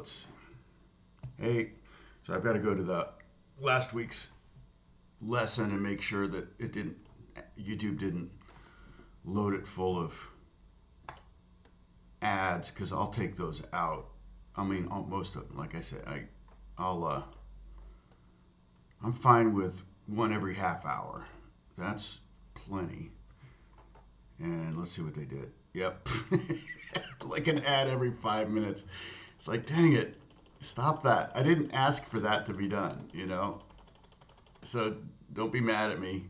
let's, hey, so I've got to go to the last week's lesson and make sure that YouTube didn't load it full of ads, because I'll take those out. I mean, most of them. Like I said, I'm fine with one every half hour. That's plenty. And let's see what they did. Yep. Like an ad every 5 minutes. It's like, dang it. Stop that. I didn't ask for that to be done, you know? So don't be mad at me.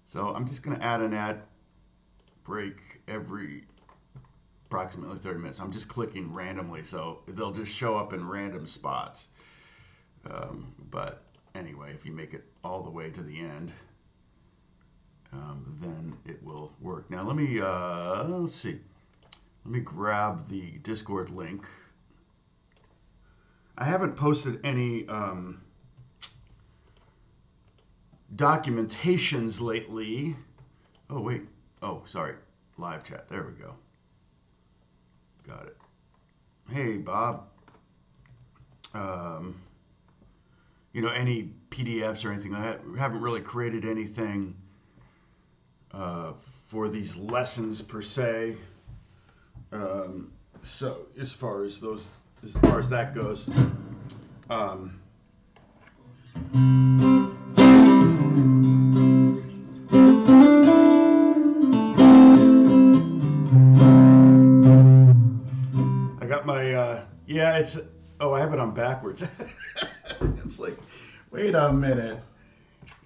So I'm just going to add an ad break every approximately 30 minutes. I'm just clicking randomly, so they'll just show up in random spots. But anyway, if you make it all the way to the end, then it will work. Now let me, let's see. Let me grab the Discord link. I haven't posted any documentations lately. Oh, wait. Oh, sorry. Live chat. There we go. Got it. Hey, Bob. You know, any PDFs or anything like that. We haven't really created anything for these lessons per se. So as far as that goes, I got my yeah, it's, oh, I have it on backwards. It's like, wait a minute,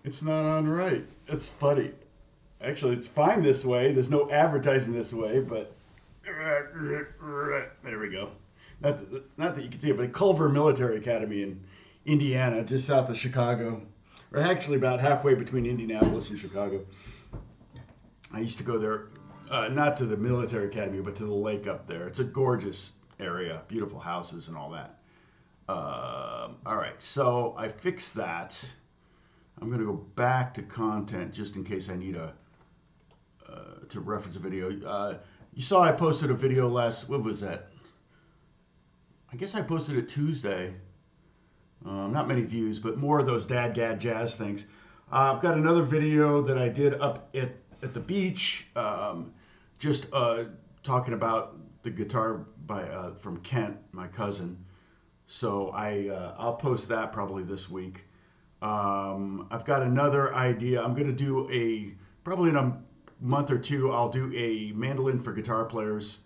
it's not on right. It's funny. Actually, it's fine this way. There's no advertising this way, but there we go. Not that you can see it, but Culver Military Academy in Indiana, just south of Chicago, or actually about halfway between Indianapolis and Chicago. I used to go there, not to the military academy, but to the lake up there. It's a gorgeous area, beautiful houses and all that. All right, so I fixed that. I'm going to go back to content just in case I need to reference a video. You saw I posted a video what was that? I guess I posted it Tuesday. Not many views, but more of those dad gad jazz things. I've got another video that I did up at the beach, just talking about the guitar from Kent, my cousin. So I'll post that probably this week. I've got another idea. I'm going to do probably in a month or two, I'll do a mandolin for guitar players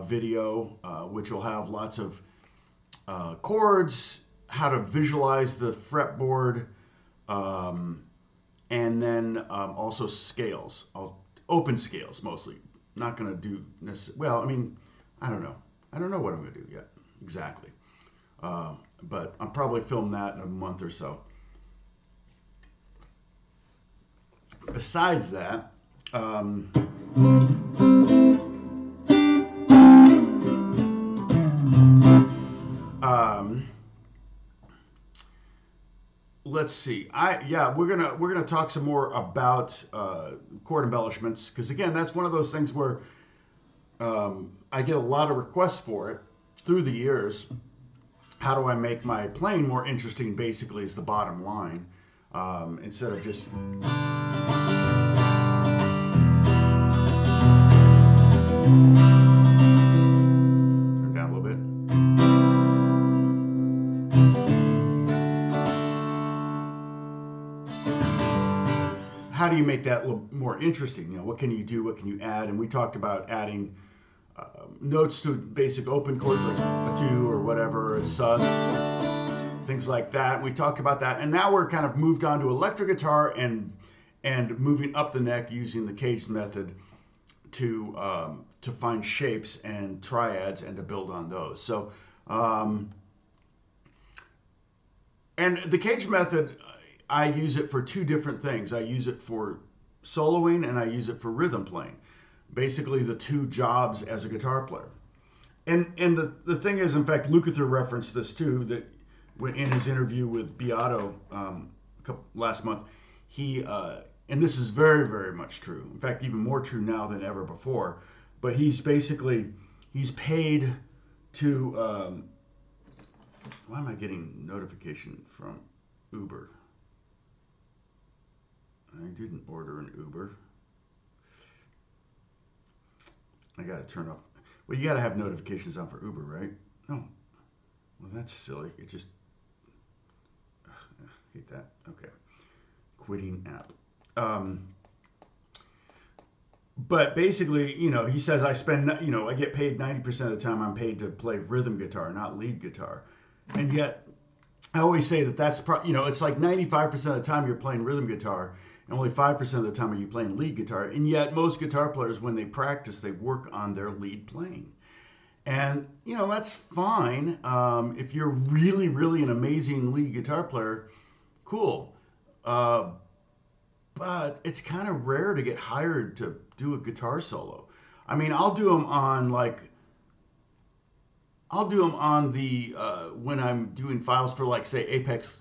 video, which will have lots of chords, how to visualize the fretboard, and then also scales. I'll open scales mostly. Not going to do necessarily, well, I mean, I don't know. I don't know what I'm going to do yet exactly. But I'll probably film that in a month or so. Besides that, let's see. We're gonna talk some more about chord embellishments, because again, that's one of those things where I get a lot of requests for it through the years. How do I make my playing more interesting? Basically, is the bottom line, instead of just. Turn down a little bit. How do you make that a little more interesting? You know, what can you do? What can you add? And we talked about adding notes to basic open chords like a 2 or whatever, a sus, things like that. We talked about that, and now we're kind of moved on to electric guitar and moving up the neck using the caged method to find shapes and triads and to build on those. So, and the caged method, I use it for two different things. I use it for soloing and I use it for rhythm playing. Basically the two jobs as a guitar player. And the thing is, in fact, Lukather referenced this too, that in his interview with Beato last month, he, and this is very, very much true. In fact, even more true now than ever before, but he's paid to, why am I getting notification from Uber? I didn't order an Uber. I got to turn off. Well, you got to have notifications on for Uber, right? No. Well, that's silly. It just, I hate that. Okay. Quitting app. But basically, you know, he says I spend, you know, I get paid 90% of the time I'm paid to play rhythm guitar, not lead guitar. And yet, I always say that that's, you know, it's like 95% of the time you're playing rhythm guitar, and only 5% of the time are you playing lead guitar. And yet, most guitar players, when they practice, they work on their lead playing. And, you know, that's fine. If you're really, really an amazing lead guitar player, cool. But it's kind of rare to get hired to do a guitar solo. I mean, I'll do them on the when I'm doing files for, like, say Apex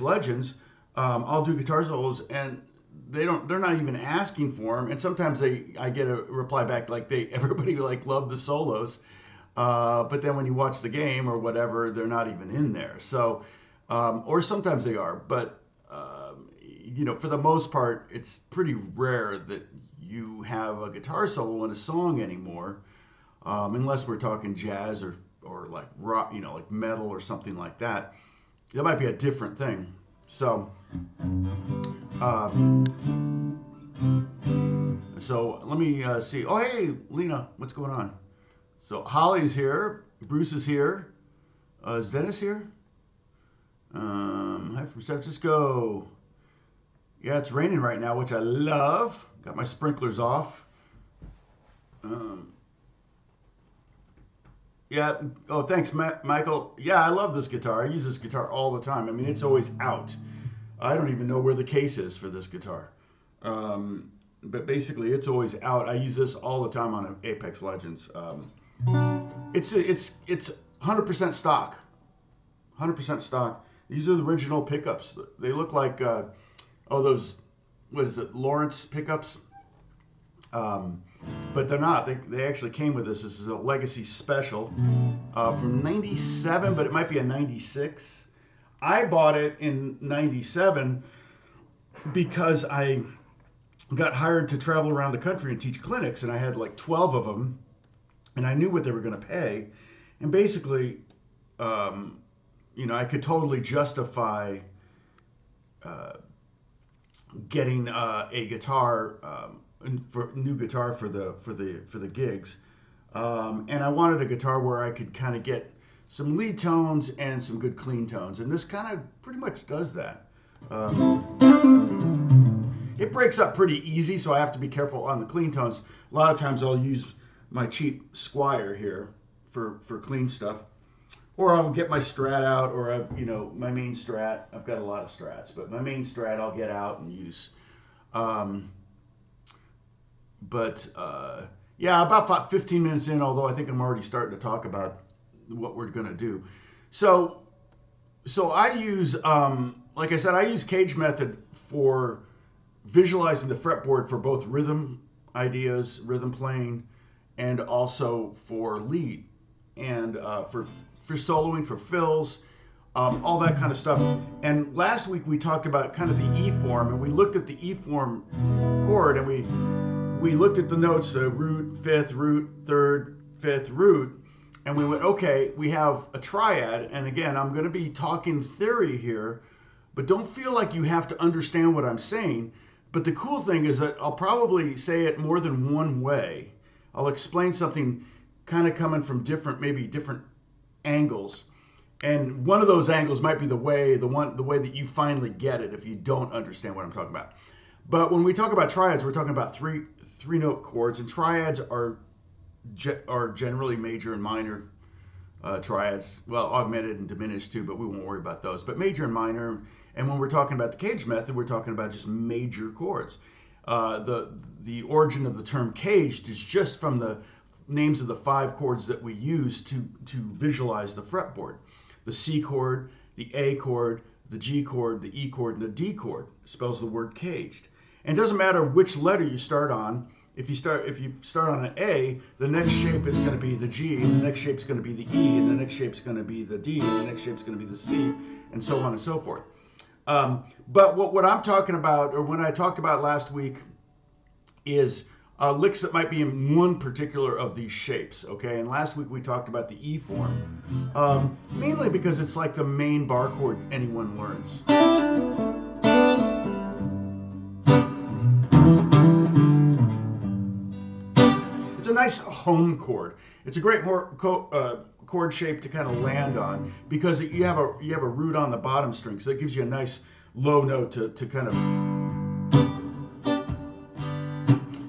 Legends. I'll do guitar solos, and they're not even asking for them. And sometimes I get a reply back like everybody like loved the solos, but then when you watch the game or whatever, they're not even in there. So, or sometimes they are, but you know, for the most part, it's pretty rare that you have a guitar solo in a song anymore, unless we're talking jazz or like rock, you know, like metal or something like that. That might be a different thing. So, so let me see. Oh, hey, Lena, what's going on? So Holly's here. Bruce is here. Is Dennis here? Hi from San Francisco. Yeah, it's raining right now, which I love. Got my sprinklers off. Yeah. Oh, thanks, Michael. Yeah, I love this guitar. I use this guitar all the time. I mean, it's always out. I don't even know where the case is for this guitar. But basically, it's always out. I use this all the time on Apex Legends. It's 100% stock. 100% stock. These are the original pickups. They look like those, what is it, Lawrence pickups? But they're not. They actually came with this. This is a Legacy Special from 97, but it might be a 96. I bought it in 97 because I got hired to travel around the country and teach clinics, and I had like 12 of them, and I knew what they were going to pay. And basically, you know, I could totally justify getting a guitar, for new guitar for the gigs, and I wanted a guitar where I could kind of get some lead tones and some good clean tones, and this kind of pretty much does that. It breaks up pretty easy, so I have to be careful on the clean tones. A lot of times I'll use my cheap Squire here for clean stuff, or I'll get my Strat out, or my main Strat. I've got a lot of Strats, but my main Strat I'll get out and use. Yeah, about 15 minutes in, although I think I'm already starting to talk about what we're going to do. So I use, like I said, I use Cage Method for visualizing the fretboard for both rhythm ideas, rhythm playing, and also for lead, and for soloing, for fills, all that kind of stuff. And last week we talked about kind of the E form, and we looked at the E form chord, and we looked at the notes, the root, fifth, root, third, fifth, root, and we went, okay, we have a triad. And again, I'm going to be talking theory here, but don't feel like you have to understand what I'm saying. But the cool thing is that I'll probably say it more than one way. I'll explain something kind of coming from maybe different angles. And one of those angles might be the way that you finally get it if you don't understand what I'm talking about. But when we talk about triads, we're talking about three note chords, and triads are generally major and minor triads. Well, augmented and diminished too, but we won't worry about those. But major and minor. And when we're talking about the Cage Method, we're talking about just major chords. The origin of the term caged is just from the names of the 5 chords that we use to visualize the fretboard. The C chord, the A chord, the G chord, the E chord, and the D chord spells the word caged. And it doesn't matter which letter you start on. if you start on an A, the next shape is going to be the G, and the next shape is going to be the E, and the next shape is going to be the D, and the next shape is going to be the C, and so on and so forth. But what I'm talking about, or when I talked about last week, is licks that might be in one particular of these shapes, okay? And last week we talked about the E form, mainly because it's like the main bar chord anyone learns. It's a nice home chord. It's a great chord shape to kind of land on because you have a root on the bottom string, so it gives you a nice low note to kind of.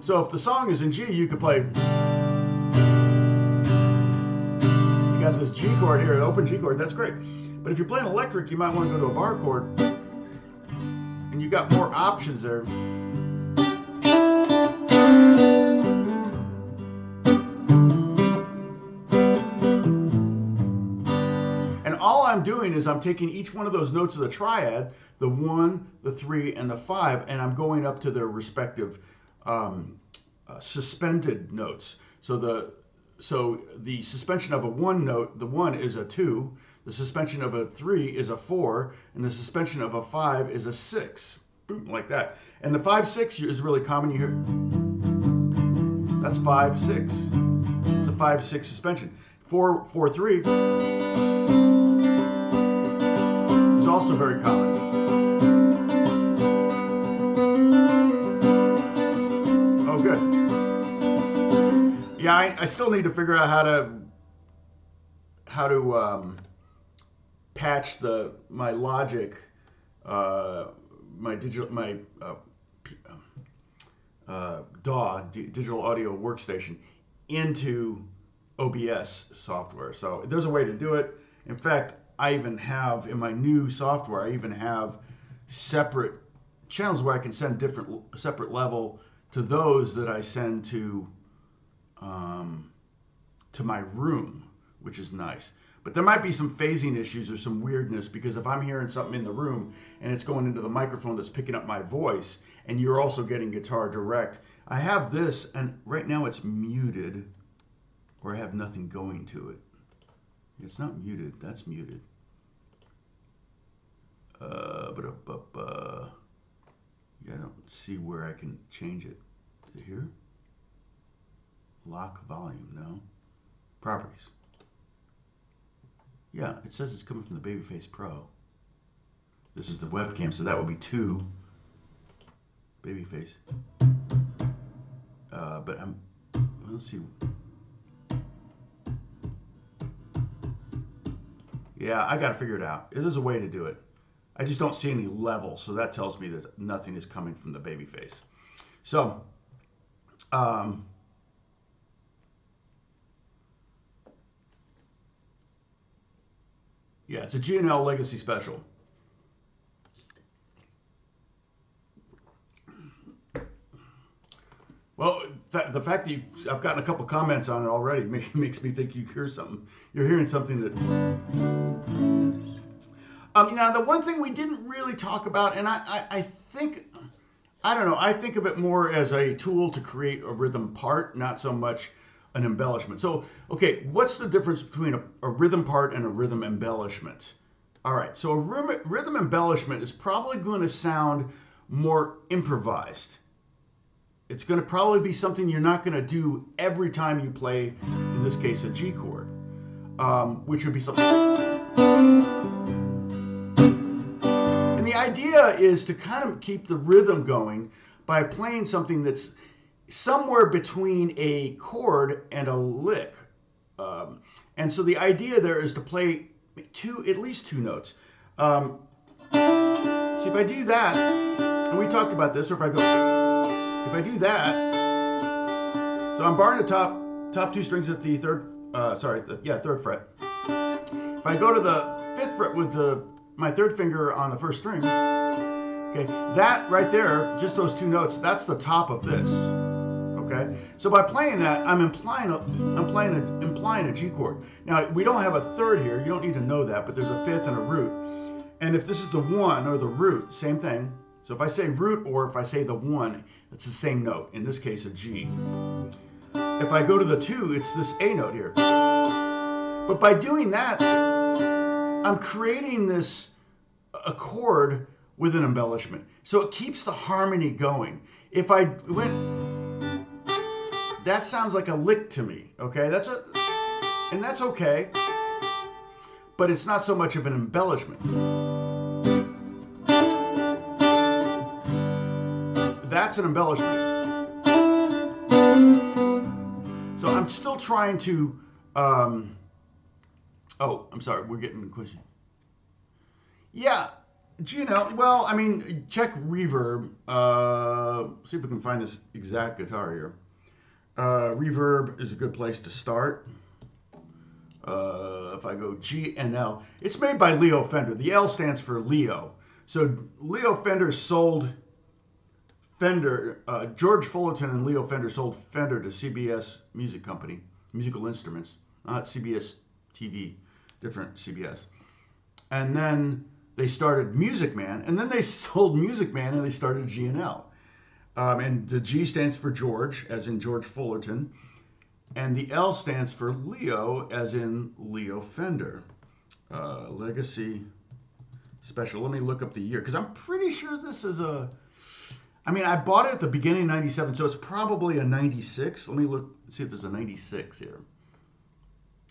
So if the song is in G, you could play. You got this G chord here, an open G chord. That's great. But if you're playing electric, you might want to go to a bar chord, and you got more options there. All I'm doing is I'm taking each one of those notes of the triad, the 1, the 3, and the 5, and I'm going up to their respective suspended notes. So the suspension of a 1 note, the 1 is a 2, the suspension of a 3 is a 4, and the suspension of a 5 is a 6. Boom, like that. And the 5-6 is really common. You hear that's 5-6. It's a 5-6 suspension. 4-4-3. Also very common. Oh, good. Yeah, I still need to figure out how to patch my Logic, my DAW, digital audio workstation, into OBS software. So there's a way to do it. In fact, I even have, in my new software, I even have separate channels where I can send separate level to those that I send to my room, which is nice. But there might be some phasing issues or some weirdness, because if I'm hearing something in the room and it's going into the microphone that's picking up my voice, and you're also getting guitar direct, I have this, and right now it's muted, or I have nothing going to it. It's not muted. That's muted. Yeah, I don't see where I can change it. Is it here? Lock volume. No. Properties. Yeah, it says it's coming from the Babyface Pro. This is the webcam, so that would be 2. Babyface. But let's see. Yeah, I got to figure it out. There's a way to do it. I just don't see any level, so that tells me that nothing is coming from the Babyface. So, yeah, it's a G&L Legacy Special. Well, the fact that I've gotten a couple comments on it already makes me think you hear something. You're hearing something that. Now, the one thing we didn't really talk about, and I think, I don't know, I think of it more as a tool to create a rhythm part, not so much an embellishment. So, okay, what's the difference between a rhythm part and a rhythm embellishment? All right, so a rhythm embellishment is probably going to sound more improvised. It's going to probably be something you're not going to do every time you play, in this case, a G chord, which would be something. And the idea is to kind of keep the rhythm going by playing something that's somewhere between a chord and a lick. And so the idea there is to play at least two notes. See, if I do that, and we talked about this, or if I do that, so I'm barring the top two strings at the third fret. If I go to the 5th fret with my 3rd finger on the 1st string, okay, that right there, just those 2 notes, that's the top of this. Okay, so by playing that, I'm implying a G chord. Now we don't have a 3rd here. You don't need to know that, but there's a 5th and a root. And if this is the 1 or the root, same thing. So if I say root or if I say the 1, it's the same note. In this case, a G. If I go to the 2, it's this A note here. But by doing that, I'm creating this a chord with an embellishment. So it keeps the harmony going. If I went, that sounds like a lick to me, okay? And that's okay, but it's not so much of an embellishment. That's an embellishment. So I'm still trying to, oh, I'm sorry, we're getting a question. Yeah, GNL, well, I mean, check reverb. See if we can find this exact guitar here. Reverb is a good place to start. If I go GNL, it's made by Leo Fender. The L stands for Leo. So Leo Fender sold Fender, George Fullerton and Leo Fender sold Fender to CBS Music Company, Musical Instruments, not CBS TV, different CBS. And then they started Music Man, and then they sold Music Man and they started GNL. And the G stands for George, as in George Fullerton, and the L stands for Leo, as in Leo Fender. Legacy Special. Let me look up the year, because I'm pretty sure this is a... I mean, I bought it at the beginning of 97, so it's probably a 96. Let me look, see if there's a 96 here.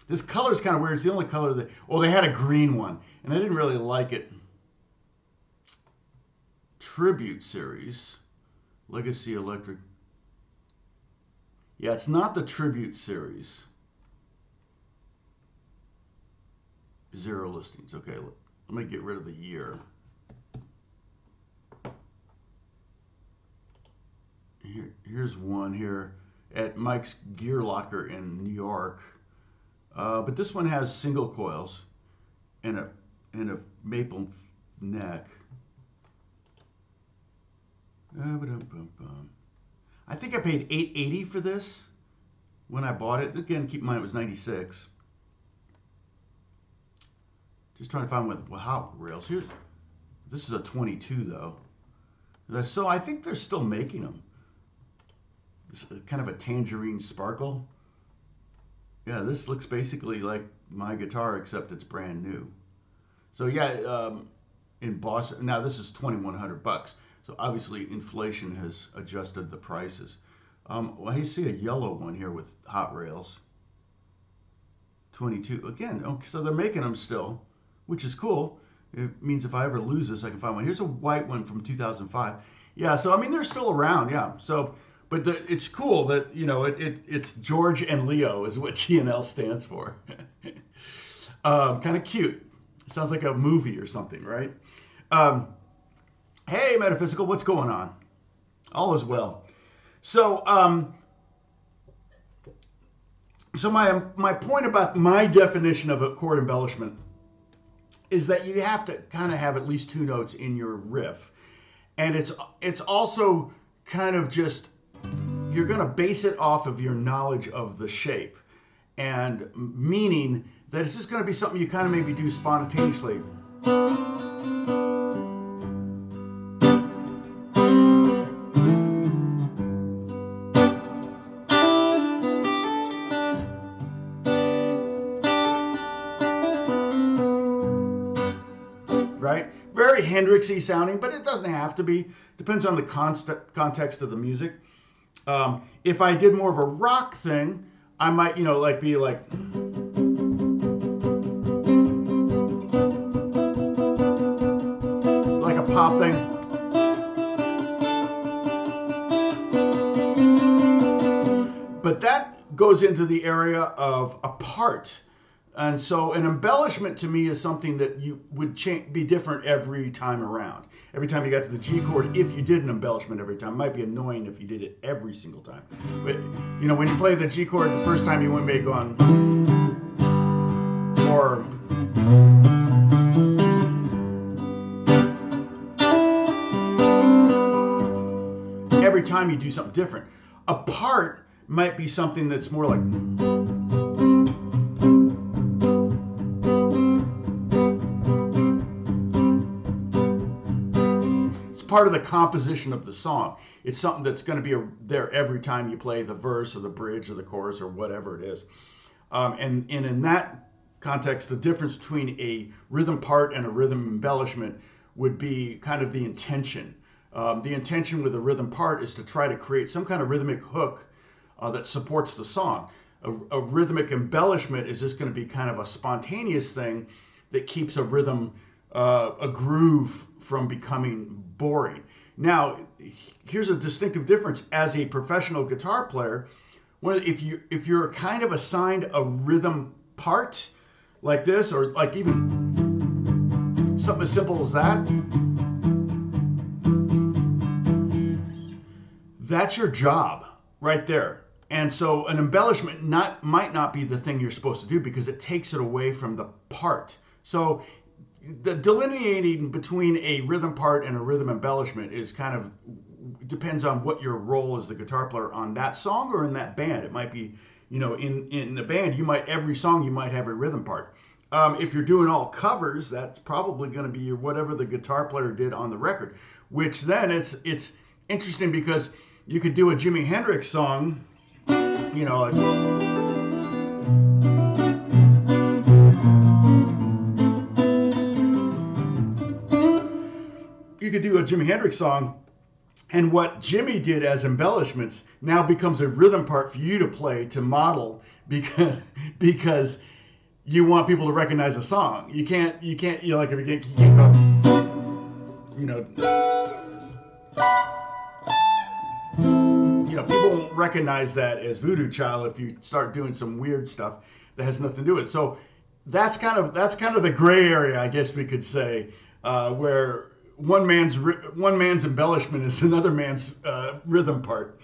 This color is kind of weird. It's the only color that... Oh, they had a green one, and I didn't really like it. Tribute Series. Legacy Electric. Yeah, it's not the Tribute Series. 0 listings. Okay, let me get rid of the year. Here's one here at Mike's Gear Locker in New York. But this one has single coils and a maple neck. I think I paid $880 for this when I bought it. Again, keep in mind it was 96. Just trying to find with hot rails. This is a 22 though. So I think they're still making them. This kind of a tangerine sparkle. Yeah, this looks basically like my guitar except it's brand new. So yeah, in Boston, now this is $2,100. So obviously inflation has adjusted the prices. Well, I see a yellow one here with hot rails. 22 again. Okay, so they're making them still, which is cool. It means if I ever lose this, I can find one. Here's a white one from 2005. Yeah, so I mean they're still around. Yeah, so but it's cool that it's George and Leo is what GNL stands for. Kind of cute. Sounds like a movie or something, right? Hey, Metaphysical, what's going on? All is well. So, my point about my definition of a chord embellishment is that you have to kind of have at least 2 notes in your riff, and it's also kind of just you're going to base it off of your knowledge of the shape, and meaning that it's just going to be something you kind of maybe do spontaneously. Right? Very Hendrixy sounding, but it doesn't have to be. Depends on the context of the music. If I did more of a rock thing, I might, be like... like a pop thing. But that goes into the area of a part. And so an embellishment to me is something that you would be different every time around. Every time you got to the G chord, if you did an embellishment every time, it might be annoying if you did it every single time. But, when you play the G chord the first time, you wouldn't be going, or... every time you do something different. A part might be something that's more like... part of the composition of the song. It's something that's going to be there every time you play the verse or the bridge or the chorus or whatever it is. And in that context, the difference between a rhythm part and a rhythm embellishment would be kind of the intention. The intention with a rhythm part is to try to create some kind of rhythmic hook that supports the song. A rhythmic embellishment is just going to be kind of a spontaneous thing that keeps a rhythm, a groove from becoming boring. Now, here's a distinctive difference. As a professional guitar player, if you're kind of assigned a rhythm part like this, or like even something as simple as that, that's your job right there. And so an embellishment might not be the thing you're supposed to do because it takes it away from the part. So the delineating between a rhythm part and a rhythm embellishment is kind of depends on what your role as the guitar player on that song or in that band. It might be, in the band, every song you might have a rhythm part. If you're doing all covers, that's probably going to be whatever the guitar player did on the record, which then it's interesting because you could do a Jimi Hendrix song, you could do a Jimi Hendrix song, and what Jimmy did as embellishments now becomes a rhythm part for you to play to model because you want people to recognize a song. You can't if you can't go, people won't recognize that as Voodoo Child if you start doing some weird stuff that has nothing to do with it. So that's kind of the gray area, I guess we could say, where one man's embellishment is another man's rhythm part,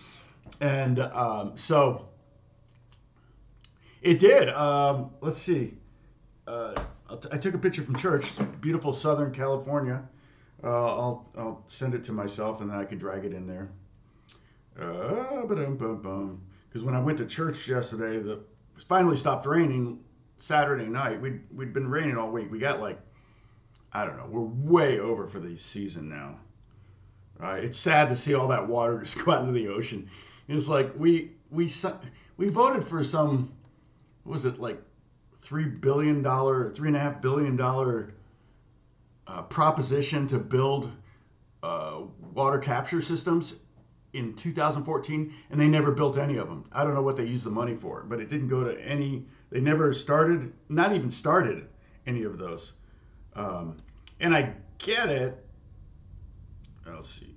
and so it did. Let's see. I took a picture from church, beautiful Southern California. I'll send it to myself, and then I can drag it in there. Because when I went to church yesterday, it finally stopped raining Saturday night. We'd been raining all week. We got I don't know, we're way over for the season now. It's sad to see all that water just go out into the ocean. And it's like we voted for some, what was it, like $3.5 billion proposition to build water capture systems in 2014, and they never built any of them. I don't know what they used the money for, but it didn't go to any. They never not even started any of those. And I get it. Let's see.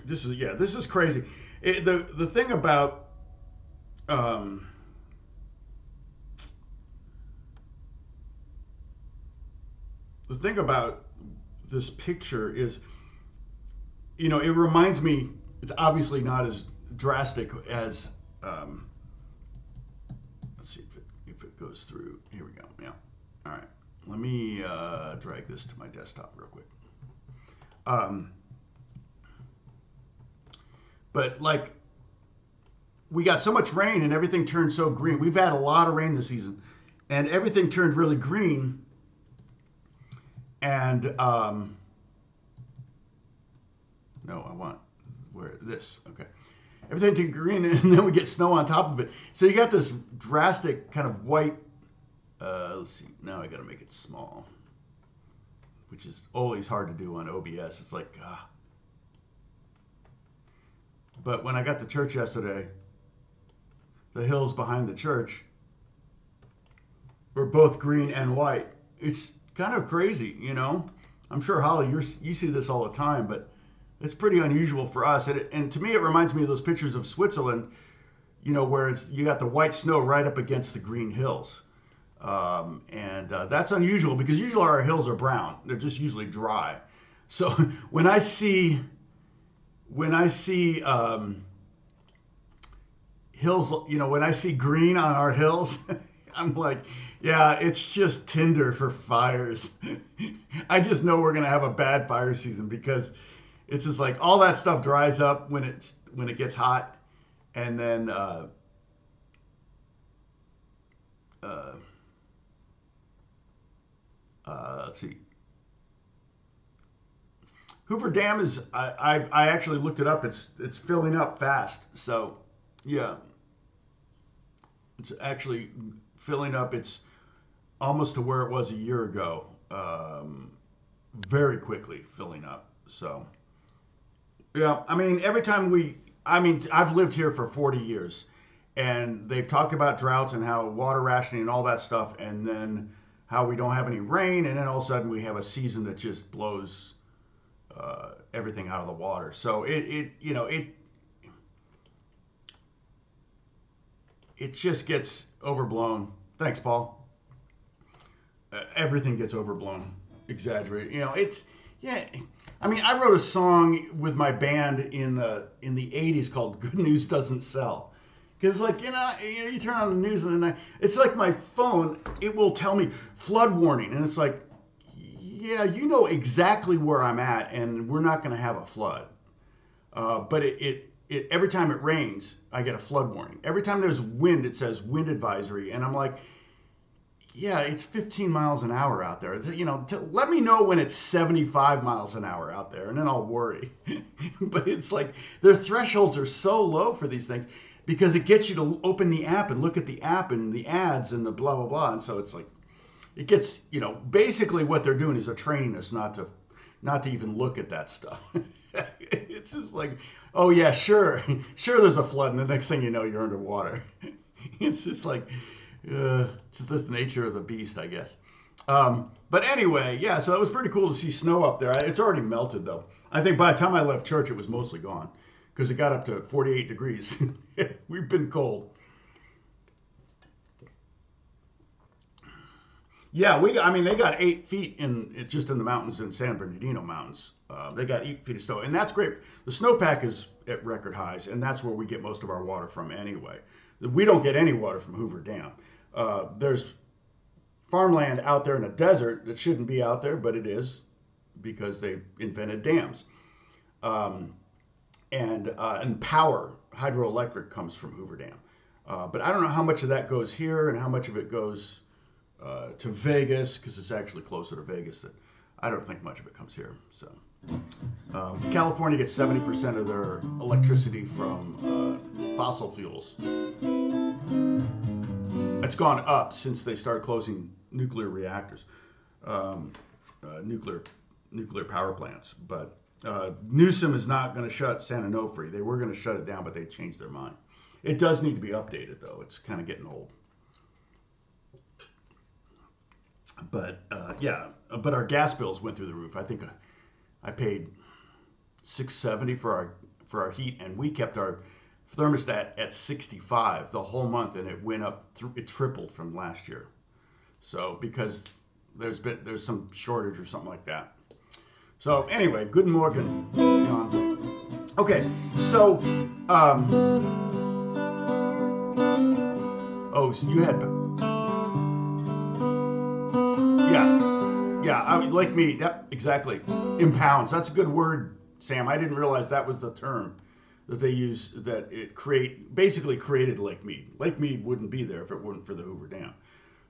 This is crazy. The thing about this picture is, it reminds me. It's obviously not as drastic as. Let's see if it goes through. Here we go. Yeah. All right. Let me drag this to my desktop real quick. But we got so much rain and everything turned so green. We've had a lot of rain this season, and everything turned really green. And no, I want this. Okay, everything turned green, and then we get snow on top of it. So you got this drastic kind of white. Let's see. Now I got to make it small, which is always hard to do on OBS. It's like, But when I got to church yesterday, the hills behind the church were both green and white. It's kind of crazy, I'm sure, Holly, you see this all the time, but it's pretty unusual for us. And to me, it reminds me of those pictures of Switzerland, where you got the white snow right up against the green hills. And that's unusual because usually our hills are brown. They're just usually dry. So when I see hills, when I see green on our hills, I'm like, yeah, it's just tinder for fires. I just know we're gonna have a bad fire season because it's just like all that stuff dries up when it gets hot, and then let's see. Hoover Dam is, I actually looked it up. It's filling up fast. So, yeah, it's actually filling up. It's almost to where it was a year ago. Very quickly filling up. So, yeah, I mean, I've lived here for 40 years, and they've talked about droughts and how water rationing and all that stuff, and then how we don't have any rain, and then all of a sudden we have a season that just blows everything out of the water. So it just gets overblown. Thanks, Paul. Everything gets overblown, exaggerated. Yeah. I mean, I wrote a song with my band in the '80s called "Good News Doesn't Sell," because you turn on the news and then it's like my phone, it will tell me flood warning, and it's like, yeah, you know exactly where I'm at, and we're not going to have a flood. But every time it rains, I get a flood warning. Every time there's wind, it says wind advisory, and I'm like, yeah, it's 15 miles an hour out there. Let me know when it's 75 miles an hour out there, and then I'll worry. But it's like their thresholds are so low for these things because it gets you to open the app and look at the app and the ads and the blah, blah, blah. And so it's like, it gets, basically what they're doing is they're training us not to even look at that stuff. It's just like, oh yeah, sure there's a flood, and the next thing you know, you're underwater. It's just like, it's just the nature of the beast, I guess. But anyway, yeah, so it was pretty cool to see snow up there. It's already melted, though. I think by the time I left church, it was mostly gone because it got up to 48 degrees. We've been cold. Yeah, they got 8 feet just in the mountains in San Bernardino Mountains. They got 8 feet of snow, and that's great. The snowpack is at record highs, and that's where we get most of our water from anyway. We don't get any water from Hoover Dam. There's farmland out there in a desert that shouldn't be out there, but it is because they invented dams. And power, hydroelectric, comes from Hoover Dam. But I don't know how much of that goes here and how much of it goes to Vegas, because it's actually closer to Vegas. I don't think much of it comes here. So California gets 70% of their electricity from fossil fuels. It's gone up since they started closing nuclear reactors, nuclear power plants. But Newsom is not going to shut San Onofre. They were going to shut it down, but they changed their mind. It does need to be updated, though. It's kind of getting old. But but our gas bills went through the roof. I think I paid $6.70 for our heat, and we kept our thermostat at 65 the whole month, and it went up. It tripled from last year. So because there's some shortage or something like that. So anyway, good morning, Jan. Okay, so so you had. Yeah, like me. Yep, exactly. In pounds. That's a good word, Sam. I didn't realize that was the term that they used. That it basically created Lake Mead. Lake Mead wouldn't be there if it weren't for the Hoover Dam.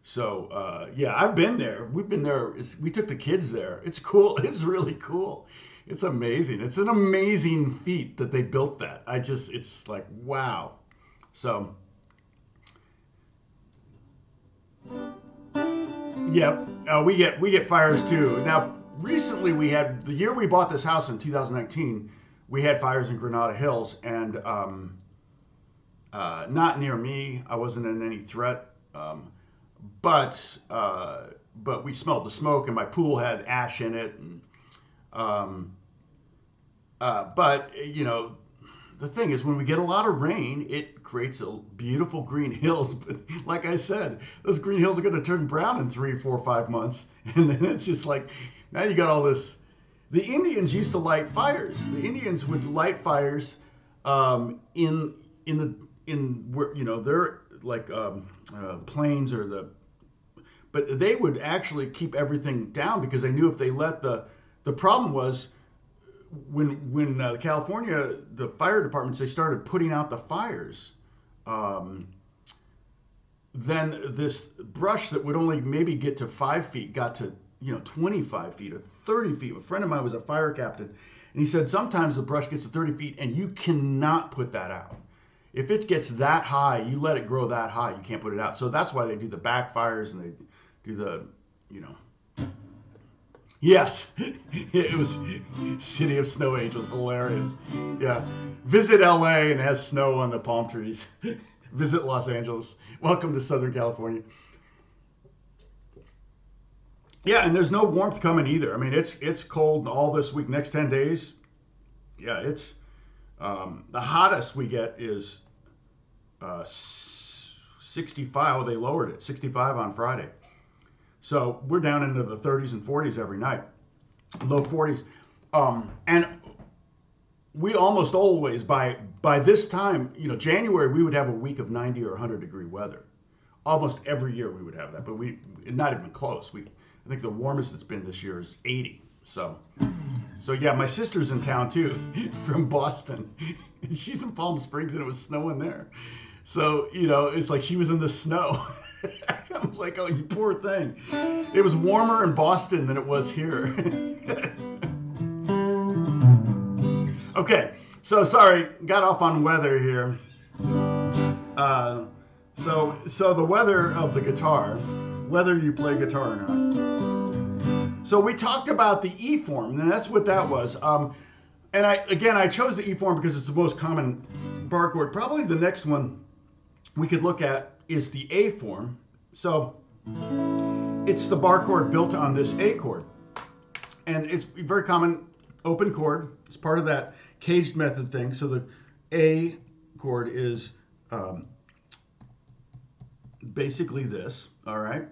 So I've been there. We've been there. We took the kids there. It's cool. It's really cool. It's amazing. It's an amazing feat that they built that. It's like wow. So. Yep, we get fires too. Now, recently the year we bought this house in 2019, we had fires in Granada Hills, and not near me. I wasn't in any threat, but we smelled the smoke, and my pool had ash in it. And but the thing is, when we get a lot of rain, it creates beautiful green hills. But like I said, those green hills are going to turn brown in 3, 4, 5 months. And then it's just like, now you got all this. The Indians used to light fires. The Indians would light fires in where, they're like the plains but they would actually keep everything down because they knew if they let the problem was, when California, the fire departments, they started putting out the fires, then this brush that would only maybe get to 5 feet got to 25 feet or 30 feet. A friend of mine was a fire captain, and he said sometimes the brush gets to 30 feet and you cannot put that out. If it gets that high, you let it grow that high, you can't put it out. So that's why they do the backfires and they do the, Yes, it was City of Snow Angels, hilarious. Yeah, visit LA and it has snow on the palm trees. Visit Los Angeles. Welcome to Southern California. Yeah, and there's no warmth coming either. I mean, it's cold all this week, next 10 days. Yeah, it's the hottest we get is 65. Oh, they lowered it, 65 on Friday. So we're down into the 30s and 40s every night, low 40s. And we almost always, by this time, January, we would have a week of 90 or 100 degree weather. Almost every year we would have that, but not even close. I think the warmest it's been this year is 80. So yeah, my sister's in town too, from Boston. She's in Palm Springs and it was snowing there. So, it's like she was in the snow. I was like, oh, you poor thing. It was warmer in Boston than it was here. Okay, so sorry, got off on weather here. So the weather of the guitar, whether you play guitar or not. So we talked about the E form, and that's what that was. And I chose the E form because it's the most common bar chord. Probably the next one we could look at is the A form. So it's the bar chord built on this A chord. And it's very common open chord. It's part of that caged method thing. So the A chord is basically this, all right?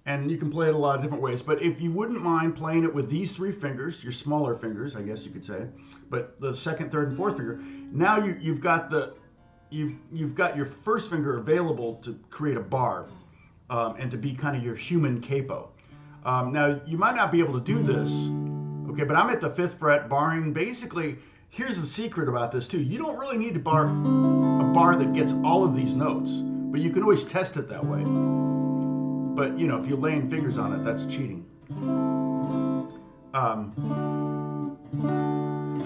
And you can play it a lot of different ways. But if you wouldn't mind playing it with these three fingers, your smaller fingers, I guess you could say, but the second, third, and fourth finger, now you've got your first finger available to create a bar and to be kind of your human capo. Now, you might not be able to do this, okay, but I'm at the 5th fret barring. Basically, here's the secret about this too. You don't really need to bar a bar that gets all of these notes, but you can always test it that way. But, if you're laying fingers on it, that's cheating.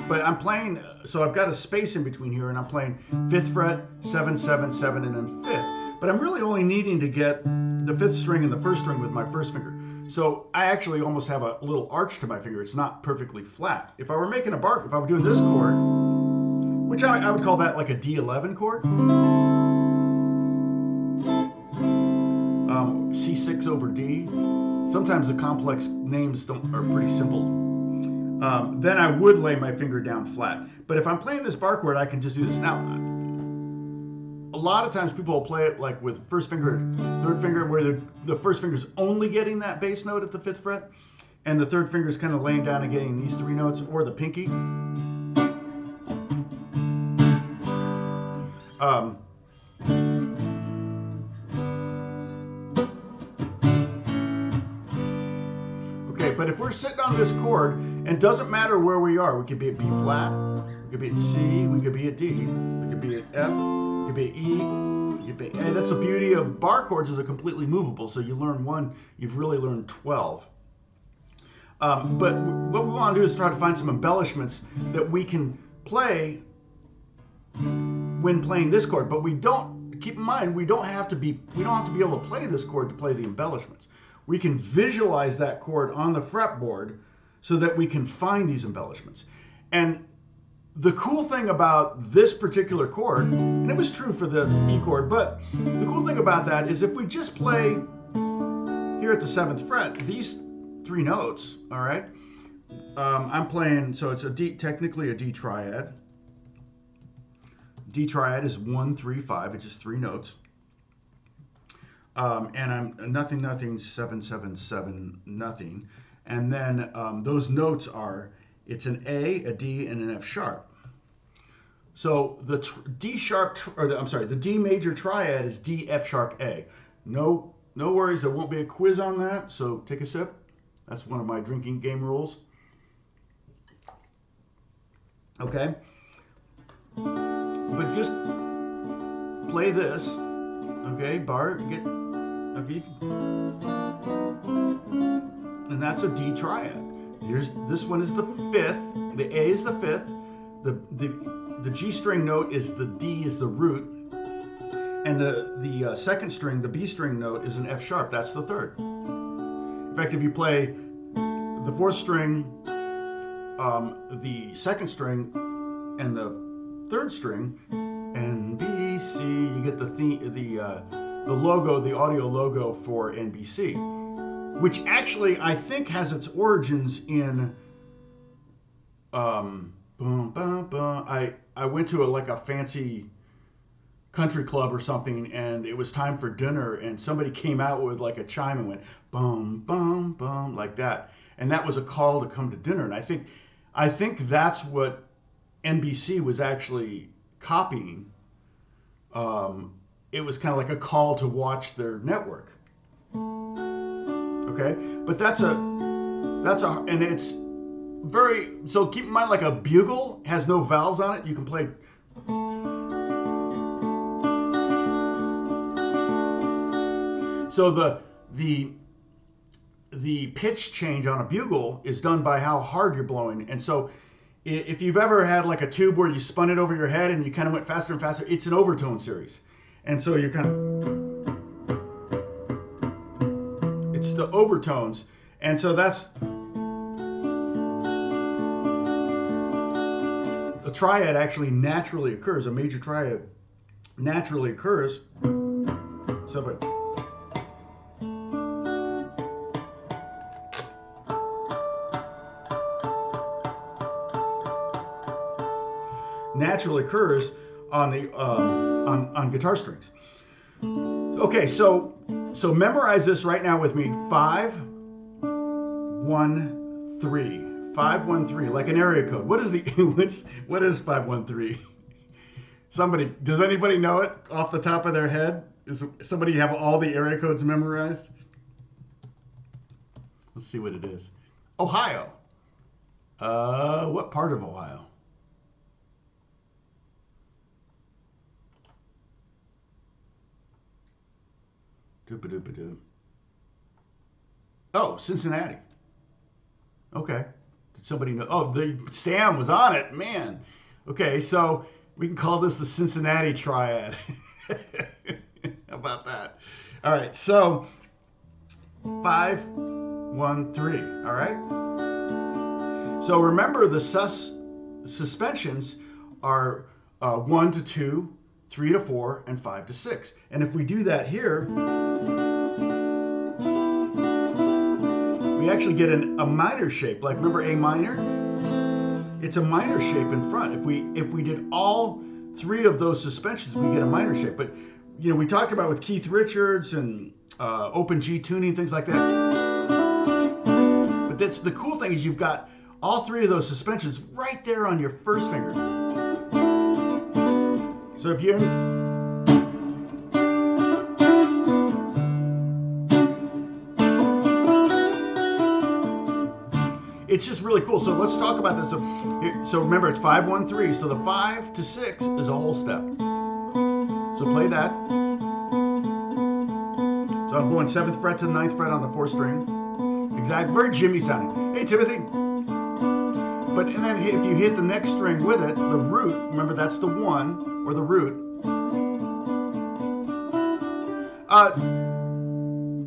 But I'm playing, so I've got a space in between here, and I'm playing 5th fret, 7, 7, 7, and then 5th. But I'm really only needing to get the 5th string and the 1st string with my 1st finger. So I actually almost have a little arch to my finger. It's not perfectly flat. If I were making a bar, if I were doing this chord, which I would call that like a D11 chord, C6 over D. Sometimes the complex names are pretty simple. Then I would lay my finger down flat. But if I'm playing this bar chord, I can just do this. Now, a lot of times people will play it like with 1st finger, 3rd finger, where the 1st finger is only getting that bass note at the 5th fret, and the 3rd finger is kind of laying down and getting these 3 notes, or the pinky. Okay, but if we're sitting on this chord, and doesn't matter where we are, we could be at B flat, we could be at C, we could be at D, we could be at F, we could be at E, we could be at A. That's the beauty of bar chords, is they're completely movable. So you learn one, you've really learned 12. But what we want to do is try to find some embellishments that we can play when playing this chord. But keep in mind, we don't have to be able to play this chord to play the embellishments. We can visualize that chord on the fretboard so that we can find these embellishments. And the cool thing about this particular chord, and it was true for the E chord, but the cool thing about that is if we just play here at the 7th fret, these 3 notes, all right? I'm playing, so it's technically a D triad. D triad is 1, 3, 5, it's just 3 notes. And I'm nothing, nothing, 7, 7, 7, nothing. And then those notes are, it's an A, a D, and an F sharp. So the the D major triad is D, F sharp, A. No worries, there won't be a quiz on that, so take a sip. That's one of my drinking game rules. Okay? But just play this, okay? and that's a D triad. This one is the fifth. The A is the fifth. The G string note is the D is the root, and the second string, the B string note, is an F sharp. That's the third. In fact, if you play the fourth string, the second string, and the third string, NBC, you get the logo, the audio logo for NBC, which actually I think has its origins in I went to a fancy country club or something, and it was time for dinner, and somebody came out with like a chime and went bum bum bum like that, and that was a call to come to dinner. And I think that's what NBC was actually copying. It was kind of like a call to watch their network. Okay, but and it's very, so keep in mind, like a bugle has no valves on it. You can play. So the pitch change on a bugle is done by how hard you're blowing. And so if you've ever had like a tube where you spun it over your head and you kind of went faster and faster, it's an overtone series. And so you're kind of, it's the overtones. And so that's, a triad actually naturally occurs, a major triad naturally occurs. So naturally occurs on the on guitar strings. Okay, so memorize this right now with me. 5 1 3 5 1 3, like an area code. What is what is 513? Somebody, does anybody know it off the top of their head? Does somebody have all the area codes memorized? Let's see what it is. Ohio. What part of Ohio? Oh, Cincinnati. Okay. Did somebody know? Oh, Sam was on it, man. Okay, so we can call this the Cincinnati triad. How about that? All right, so 5 1 3. All right. So remember, the suspensions are 1 to 2, 3 to 4, and 5 to 6. And if we do that here, we actually get a minor shape. Like, remember A minor? It's a minor shape in front. If we did all 3 of those suspensions, we get a minor shape. But you know, we talked about with Keith Richards and open G tuning, things like that. But that's the cool thing, is you've got all 3 of those suspensions right there on your first finger. So if you, it's just really cool. So let's talk about this. So remember, it's 5 1 3. So the 5 to 6 is a whole step. So play that. So I'm going 7th fret to the 9th fret on the 4th string. Exact, very Jimmy sounding. Hey, Timothy. But and then if you hit the next string with it, the root, remember that's the 1 or the root.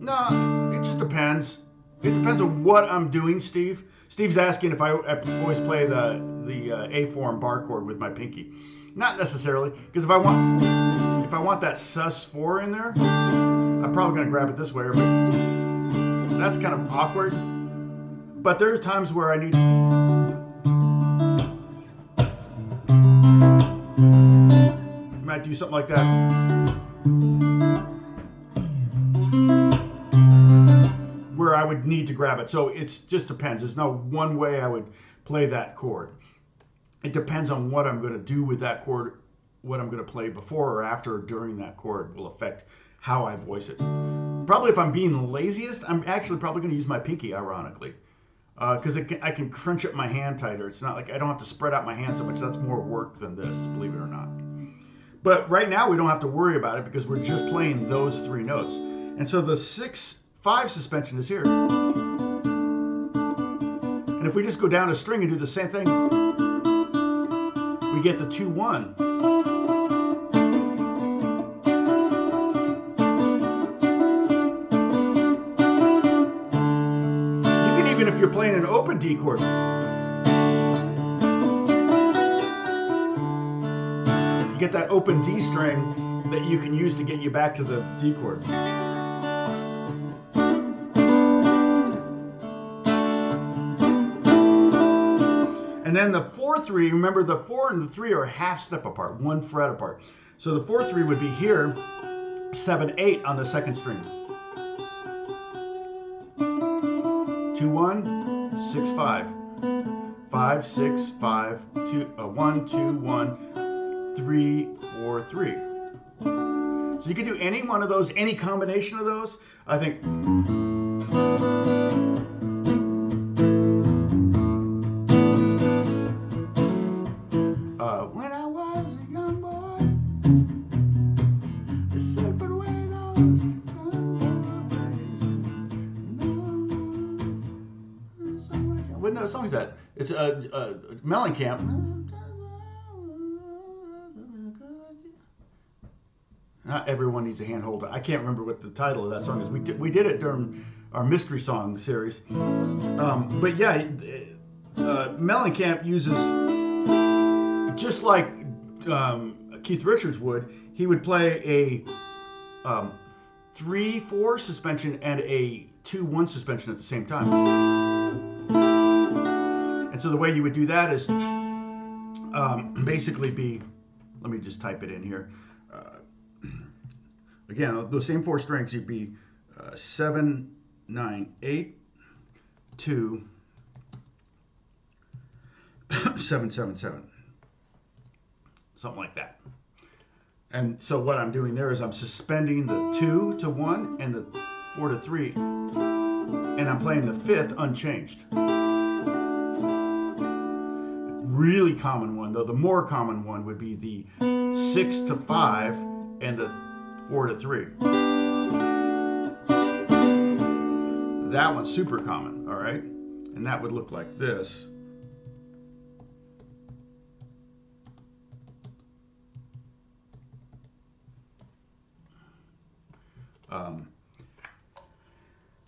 No, it just depends. It depends on what I'm doing, Steve. Steve's asking if I always play the A form bar chord with my pinky. Not necessarily, because if I want that sus4 in there, I'm probably going to grab it this way. But that's kind of awkward. But there's times where I need. Might do something like that. Where I would need to grab it. So it just depends. There's no one way I would play that chord. It depends on what I'm going to do with that chord. What I'm going to play before or after or during that chord will affect how I voice it. Probably if I'm being the laziest, I'm actually probably going to use my pinky, ironically. Because I can crunch up my hand tighter. It's not like I don't have to spread out my hand so much. That's more work than this, believe it or not. But right now we don't have to worry about it because we're just playing those 3 notes. And so the 6-5 suspension is here. And if we just go down a string and do the same thing, we get the 2-1. You can even, if you're playing an open D chord, you get that open D string that you can use to get you back to the D chord. And then the 4-3, remember the 4 and the 3 are a half step apart, 1 fret apart. So the 4-3 would be here, 7-8 on the second string. 2-1, 6-5, 5-6-5, 1-2-1, 3-4-3. So you can do any one of those, any combination of those. I think when I was a young boy, they said, put away those what no song is that? It's Mellencamp. Not everyone needs a hand holder. I can't remember what the title of that song is. We did it during our mystery song series. But yeah, Mellencamp uses, just like Keith Richards would, he would play a 3-4 suspension and a 2-1 suspension at the same time. And so the way you would do that is basically be, let me just type it in here. Again, those same 4 strings, you'd be 7, 9, 8, 2, 7, 7, 7. Something like that. And so what I'm doing there is I'm suspending the 2 to 1 and the 4 to 3, and I'm playing the 5th unchanged. Really common one, though, the more common one would be the 6 to 5 and the 4 to 3. That one's super common, all right? And that would look like this.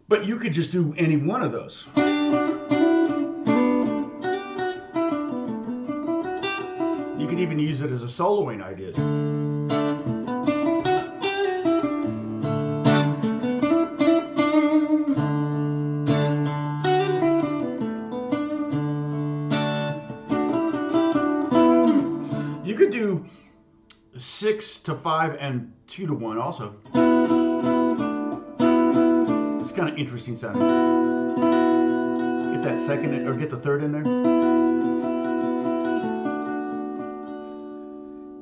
But you could just do any one of those. You could even use it as a soloing idea. You could do 6 to 5 and 2 to 1 also. It's kind of interesting sounding. Get that second, or get the third in there.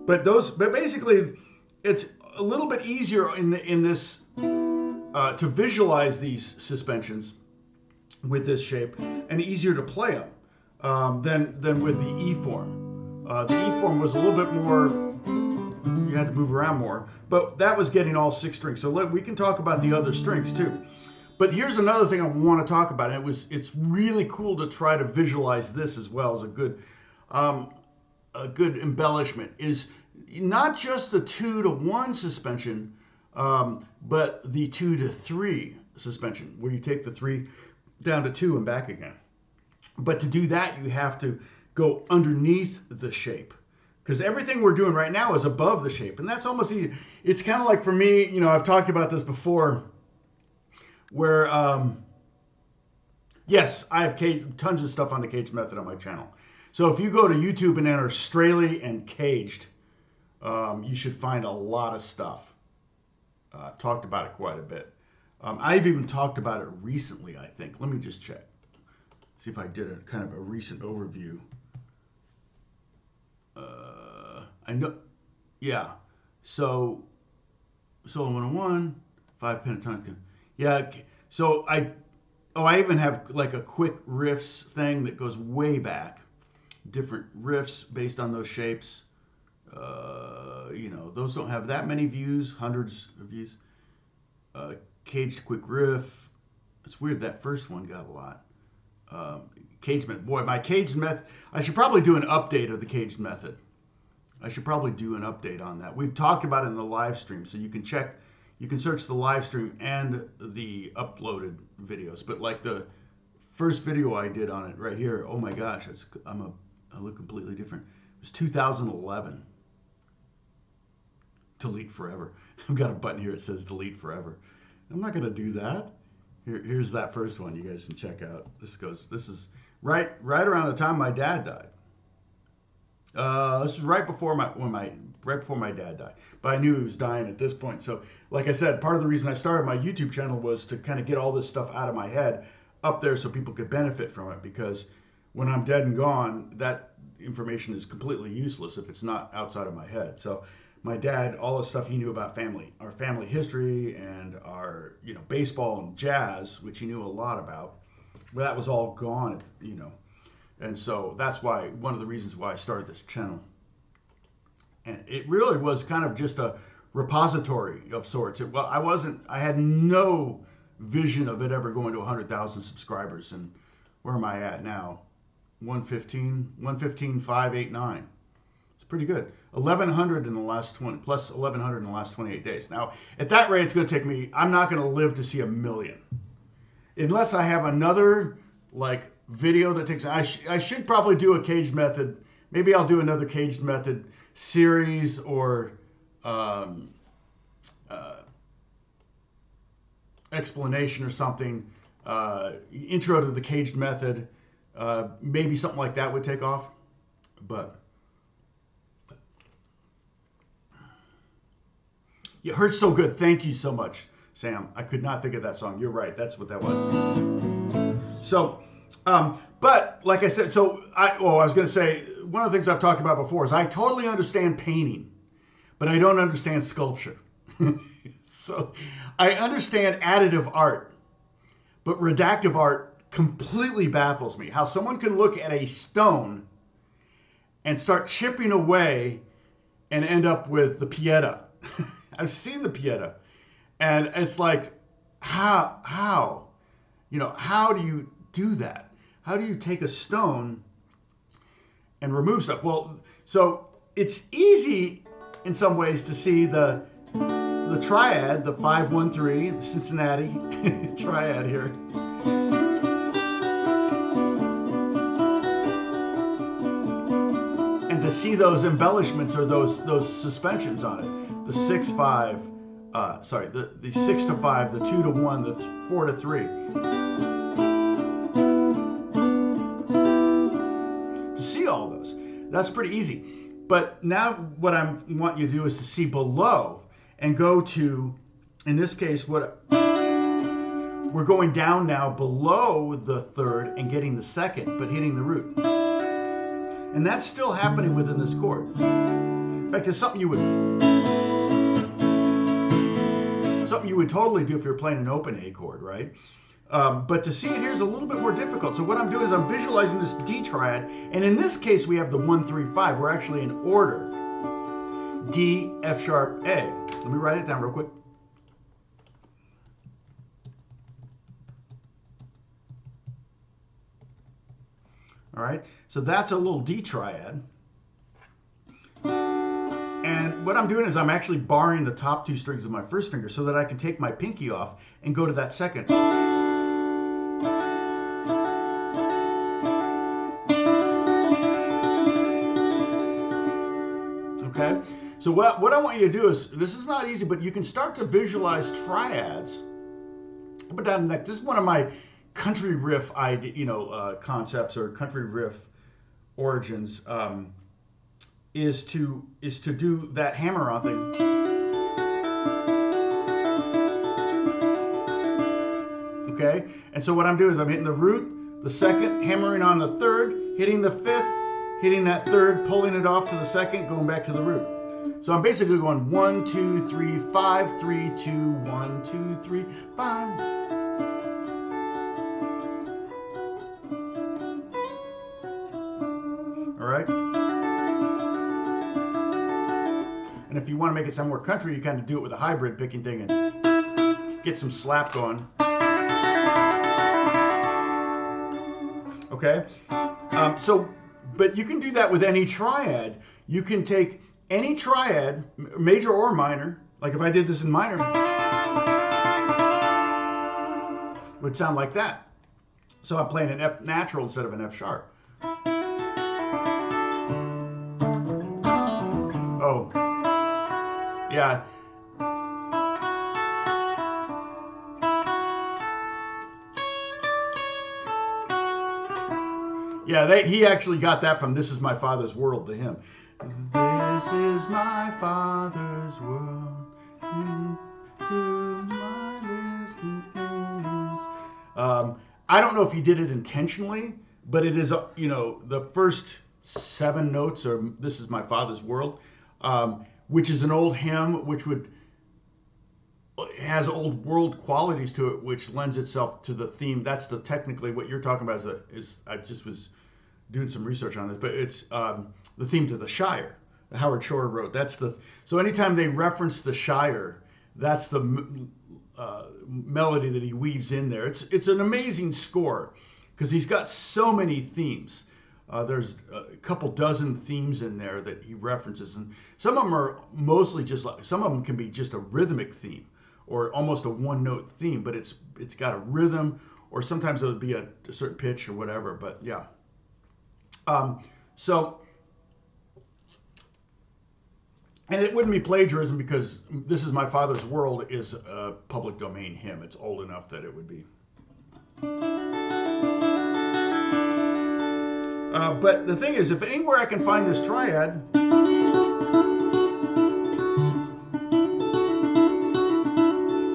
But basically, it's a little bit easier in this to visualize these suspensions with this shape, and easier to play them than with the E form. The E form was a little bit more, you had to move around more, but that was getting all 6 strings. So we can talk about the other strings too. But here's another thing I want to talk about. It's really cool to try to visualize this as well as a good embellishment. Is not just the 2 to 1 suspension, but the 2 to 3 suspension, where you take the 3 down to 2 and back again. But to do that, you have to go underneath the shape, because everything we're doing right now is above the shape, and that's almost easy. It's kind of like, for me, you know, I've talked about this before, where yes, I have tons of stuff on the Caged Method on my channel. So if you go to YouTube and enter Strahle and Caged, you should find a lot of stuff. I've talked about it quite a bit. I've even talked about it recently, I think. Let me just check. See if I did a kind of a recent overview. I know, yeah. So solo 101, 5 pentatonic. Yeah. So I even have like a quick riffs thing that goes way back. Different riffs based on those shapes. You know, those don't have that many views, hundreds of views. Caged quick riff. It's weird that first one got a lot. caged method. Boy, my caged method, I should probably do an update of the caged method. I should probably do an update on that. We've talked about it in the live stream, so you can check, you can search the live stream and the uploaded videos. But like the first video I did on it right here, oh my gosh, I look completely different. It was 2011. Delete forever. I've got a button here that says delete forever. I'm not going to do that. Here's that first one you guys can check out. This is right around the time my dad died. This is right before my dad died. But I knew he was dying at this point. So like I said, part of the reason I started my YouTube channel was to kind of get all this stuff out of my head up there so people could benefit from it, because when I'm dead and gone, that information is completely useless if it's not outside of my head. So my dad, all the stuff he knew about our family history and our, baseball and jazz, which he knew a lot about, well, that was all gone, And so that's why, one of the reasons why I started this channel. And it really was kind of just a repository of sorts. I had no vision of it ever going to 100,000 subscribers. And where am I at now? 115,589. It's pretty good. 1,100 in the last 20, plus 1,100 in the last 28 days. Now, at that rate, it's going to take me, I'm not going to live to see 1 million. Unless I have another, video that takes, I should probably do a caged method. Maybe I'll do another caged method series or explanation or something. Intro to the caged method. Maybe something like that would take off. But it hurts so good. Thank you so much, Sam. I could not think of that song. You're right. That's what that was. So, but like I said, I was going to say, one of the things I've talked about before is I totally understand painting, but I don't understand sculpture. So I understand additive art, but redactive art completely baffles me. How someone can look at a stone and start chipping away and end up with the Pieta. I've seen the Pieta, and it's like, how do you do that? How do you take a stone and remove stuff? Well, so it's easy in some ways to see the triad, the 5-1-3, the Cincinnati triad here. And to see those embellishments or those suspensions on it. The 6-5, the 6-5, the 2-1, the 4-3. To see all those, that's pretty easy. But now what I want you to do is to see below and go to, in this case, we're going down now below the third and getting the second, but hitting the root. And that's still happening within this chord. In fact, it's something you would totally do if you're playing an open A chord, right? But to see it here is a little bit more difficult. So what I'm doing is I'm visualizing this D triad, and in this case we have the 1-3-5. We're actually in order. D, F sharp, A. Let me write it down real quick. All right, so that's a little D triad. And what I'm doing is I'm actually barring the top 2 strings of my first finger so that I can take my pinky off and go to that second. Okay, so what I want you to do is, this is not easy, but you can start to visualize triads. But down the neck, this is one of my country riff concepts or country riff origins. Is to do that hammer-on thing. Okay? And so what I'm doing is I'm hitting the root, the second, hammering on the third, hitting the fifth, hitting that third, pulling it off to the second, going back to the root. So I'm basically going 1, 2, 3, 5, 3, 2, 1, 2, 3, 5. All right? And if you want to make it sound more country, you kind of do it with a hybrid picking thing and get some slap going. Okay? But you can do that with any triad. You can take any triad, major or minor, like if I did this in minor, it would sound like that. So I'm playing an F natural instead of an F sharp. Oh, yeah. Yeah, he actually got that from This Is My Father's World, the hymn. This is my Father's world, into my listening ears. I don't know if he did it intentionally, but it is, you know, the first 7 notes are This Is My Father's World, which is an old hymn, which has old world qualities to it, which lends itself to the theme. That's technically what you're talking about. I just was doing some research on this, but it's the theme to the Shire. Howard Shore wrote. So anytime they reference the Shire, that's the melody that he weaves in there. It's an amazing score because he's got so many themes. There's a couple dozen themes in there that he references, and some of them are mostly just like, some of them can be just a rhythmic theme or almost a one-note theme, but it's got a rhythm, or sometimes it would be a certain pitch or whatever. But yeah. And it wouldn't be plagiarism because This Is My Father's World is a public domain hymn. It's old enough that it would be. But the thing is, if anywhere I can find this triad,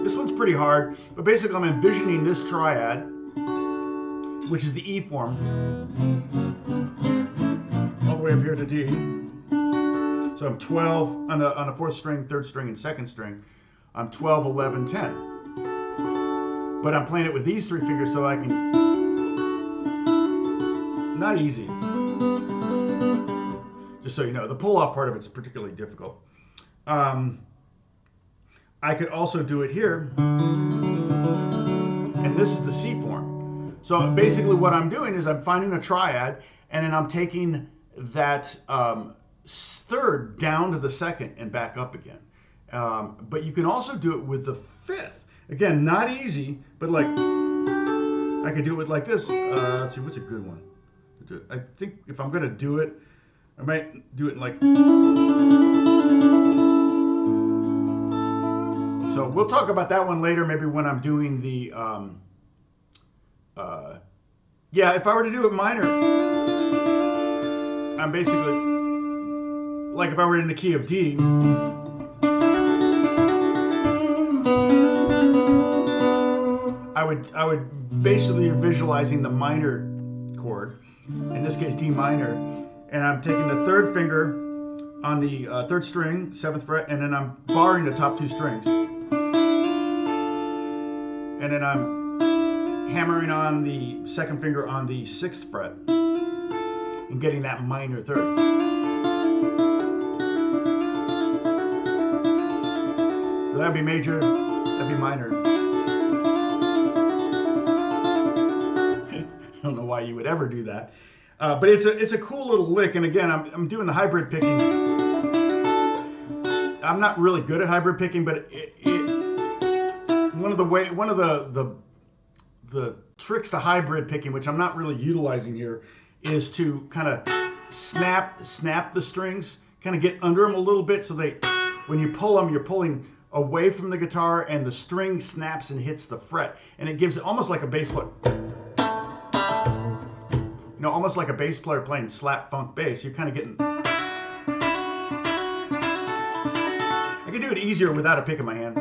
this one's pretty hard, but basically I'm envisioning this triad, which is the E form, all the way up here to D. So I'm 12 on the 4th string, 3rd string, and 2nd string. I'm 12, 11, 10. But I'm playing it with these 3 fingers so I can. Not easy. Just so you know, the pull-off part of it's particularly difficult. I could also do it here, and this is the C form. So basically, what I'm doing is I'm finding a triad, and then I'm taking that 3rd down to the 2nd and back up again. But you can also do it with the 5th. Again, not easy, but like I could do it like this. Let's see, what's a good one? I think if I'm going to do it, I might do it like. So we'll talk about that one later, maybe when I'm doing the. Yeah, if I were to do it minor, I'm basically like if I were in the key of D. I would basically visualizing the minor chord, in this case D minor, and I'm taking the 3rd finger on the 3rd string, 7th fret, and then I'm barring the top 2 strings, and then I'm hammering on the 2nd finger on the 6th fret and getting that minor 3rd. So that'd be major, that'd be minor. I don't know why you would ever do that, but it's a cool little lick. And again, I'm doing the hybrid picking. I'm not really good at hybrid picking, but one of the tricks to hybrid picking, which I'm not really utilizing here, is to kind of snap the strings, kind of get under them a little bit, so when you pull them, you're pulling away from the guitar, and the string snaps and hits the fret, and it gives it almost like a bass player. You know, almost like a bass player playing slap funk bass. You're kind of getting. I can do it easier without a pick in my hand.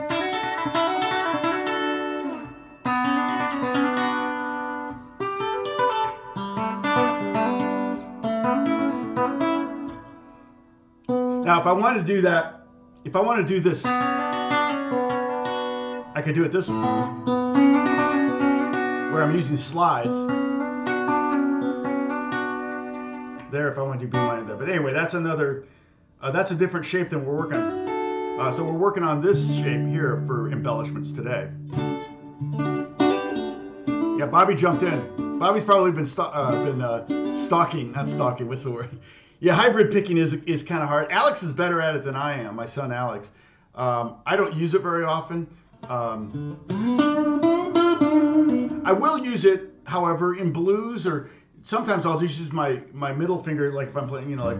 Now, if I want to do that, if I want to do this, I could do it this way, where I'm using slides. There, if I want to do B minor there. But anyway, that's a different shape than we're working on. So we're working on this shape here for embellishments today. Yeah, Bobby jumped in. Bobby's probably been stalking, not stalking. What's the word? Yeah, hybrid picking is kind of hard. Alex is better at it than I am. My son Alex. I don't use it very often. I will use it, however, in blues, or sometimes I'll just use my middle finger, like if I'm playing, you know, like.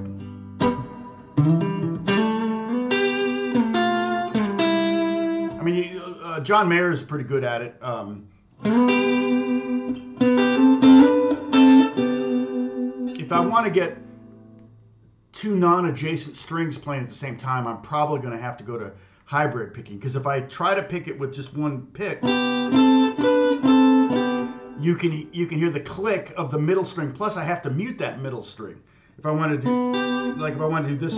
I mean, John Mayer is pretty good at it. If I want to get two non-adjacent strings playing at the same time, I'm probably going to have to go to hybrid picking, because if I try to pick it with just one pick, you can hear the click of the middle string. Plus, I have to mute that middle string if I want to do, like if I want to do this.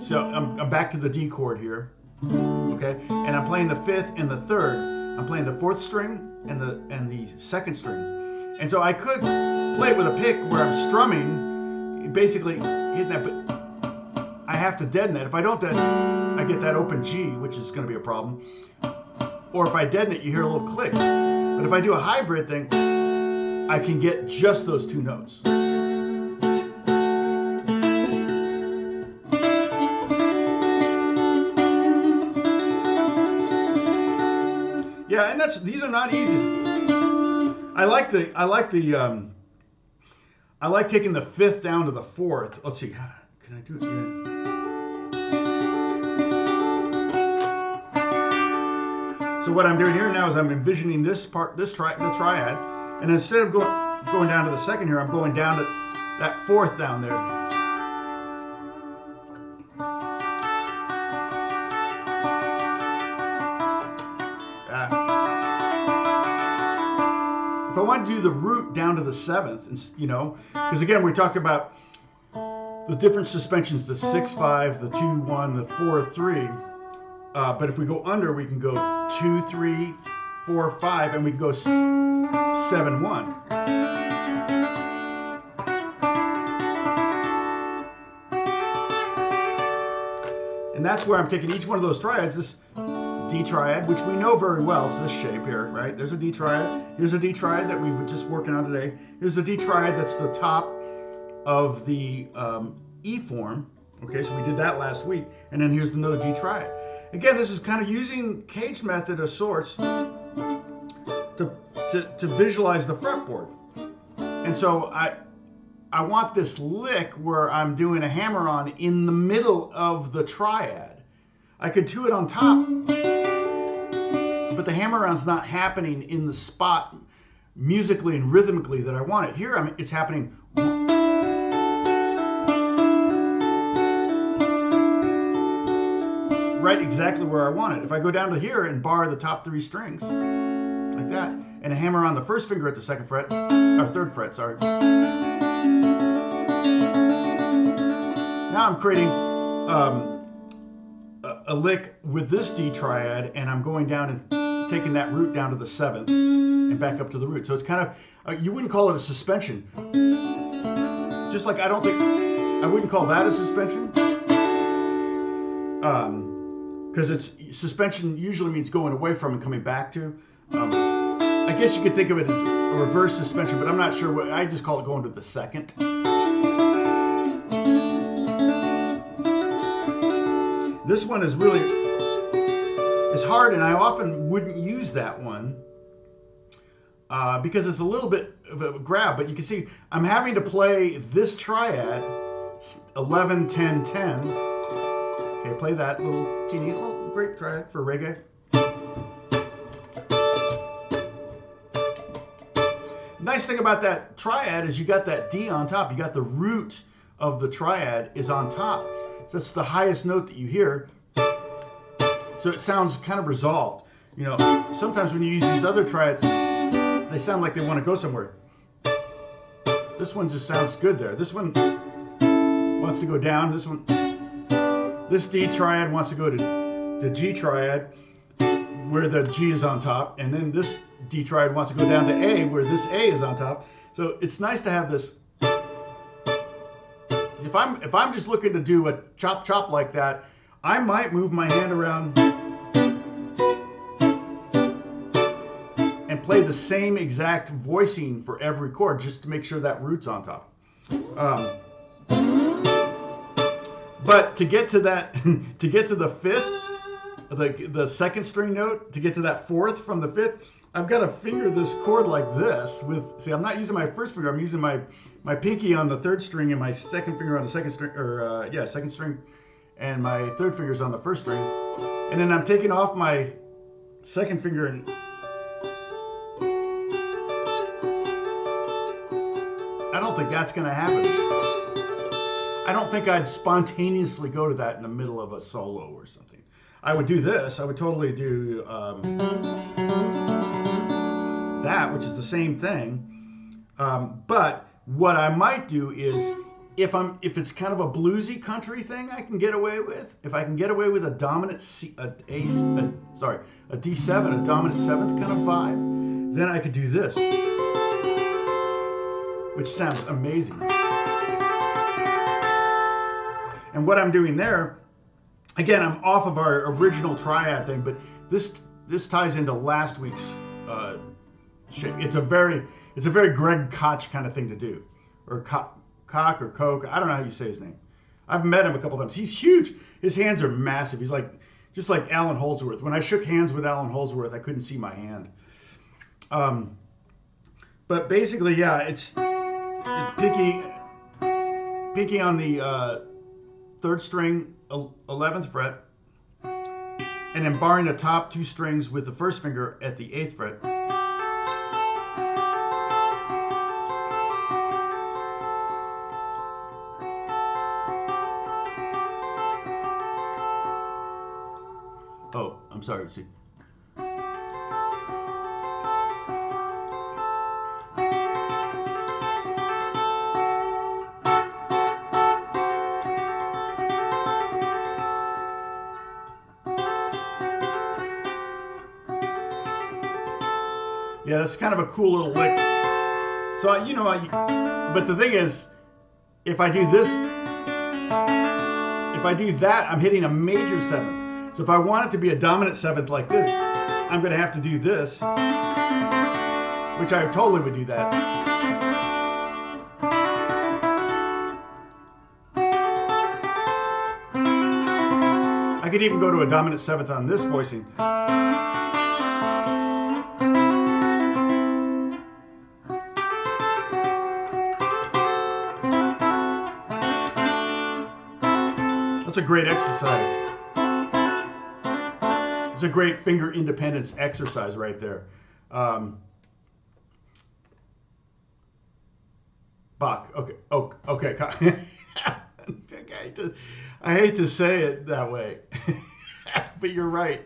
So I'm back to the D chord here, okay, and I'm playing the fifth and the third. I'm playing the fourth string and the second string, and so I could play it with a pick where I'm strumming, basically hitting that, but I have to deaden it. If I don't deaden it, I get that open G, which is going to be a problem. Or if I deaden it, you hear a little click. But if I do a hybrid thing, I can get just those two notes. Yeah, and these are not easy. I like taking the fifth down to the fourth. Let's see, can I do it? Yeah. So what I'm doing here now is I'm envisioning this part, the triad, and instead of going down to the second here, I'm going down to that fourth down there. If I want to do the root down to the seventh, you know, because again, we talked about the different suspensions, the 6/5, the 2/1, the 4/3. But if we go under, we can go 2, 3, 4, 5, and we can go 7, 1. And that's where I'm taking each one of those triads, this D triad, which we know very well, it's this shape here, right? There's a D triad. Here's a D triad that we were just working on today. Here's the D triad that's the top of the E form. Okay, so we did that last week. And then here's another D triad. Again, this is kind of using cage method of sorts to visualize the fretboard. And so I want this lick where I'm doing a hammer-on in the middle of the triad. I could do it on top, but the hammer-on's not happening in the spot musically and rhythmically that I want it. Here, it's happening right exactly where I want it. If I go down to here and bar the top 3 strings, like that, and a hammer on the first finger at the second fret, or third fret, sorry. Now I'm creating a lick with this D triad, and I'm going down and taking that root down to the 7th and back up to the root. So it's kind of, you wouldn't call it a suspension. Just like I wouldn't call that a suspension. Because suspension usually means going away from and coming back to. I guess you could think of it as a reverse suspension, but I'm not sure what, I just call it going to the 2nd. This one is really, it's hard, and I often wouldn't use that one because it's a little bit of a grab, but you can see I'm having to play this triad, 11, 10, 10. Okay, play that little teeny, little great triad for reggae. Nice thing about that triad is you got that D on top. You got the root of the triad is on top. So that's the highest note that you hear. So it sounds kind of resolved. You know, sometimes when you use these other triads, they sound like they want to go somewhere. This one just sounds good there. This one wants to go down. This one, this D triad wants to go to G triad, where the G is on top, and then this D triad wants to go down to A, where this A is on top. So it's nice to have this. If I'm just looking to do a chop chop like that, I might move my hand around and play the same exact voicing for every chord just to make sure that root's on top. But to get to that, to get to the fifth, the second string note, to get to that fourth from the fifth, I've got to finger this chord like this with, see, I'm not using my first finger, I'm using my pinky on the third string and my second finger on the second string, or second string, and my third finger's on the first string. And then I'm taking off my second finger and I don't think that's going to happen. I don't think I'd spontaneously go to that in the middle of a solo or something. I would do this. I would totally do that, which is the same thing. But what I might do is, if it's kind of a bluesy country thing, I can get away with. If I can get away with a dominant a D7, a dominant seventh kind of vibe, then I could do this, which sounds amazing. And what I'm doing there, again, I'm off of our original triad thing, but this ties into last week's shape. It's a very Greg Koch kind of thing to do, or Koch or Coke. I don't know how you say his name. I've met him a couple times. He's huge. His hands are massive. He's like just like Alan Holdsworth. When I shook hands with Alan Holdsworth, I couldn't see my hand. But basically, yeah, it's pinky on the third string, 11th fret, and then barring the top two strings with the first finger at the 8th fret. Oh, I'm sorry, see. Yeah, that's kind of a cool little lick. So, you know, but the thing is, if I do this, if I do that, I'm hitting a major seventh. So if I want it to be a dominant seventh like this, I'm going to have to do this, which I totally would do that. I could even go to a dominant seventh on this voicing. That's a great exercise. It's a great finger independence exercise right there. Bach. Okay. Oh, okay. I hate to say it that way, but you're right.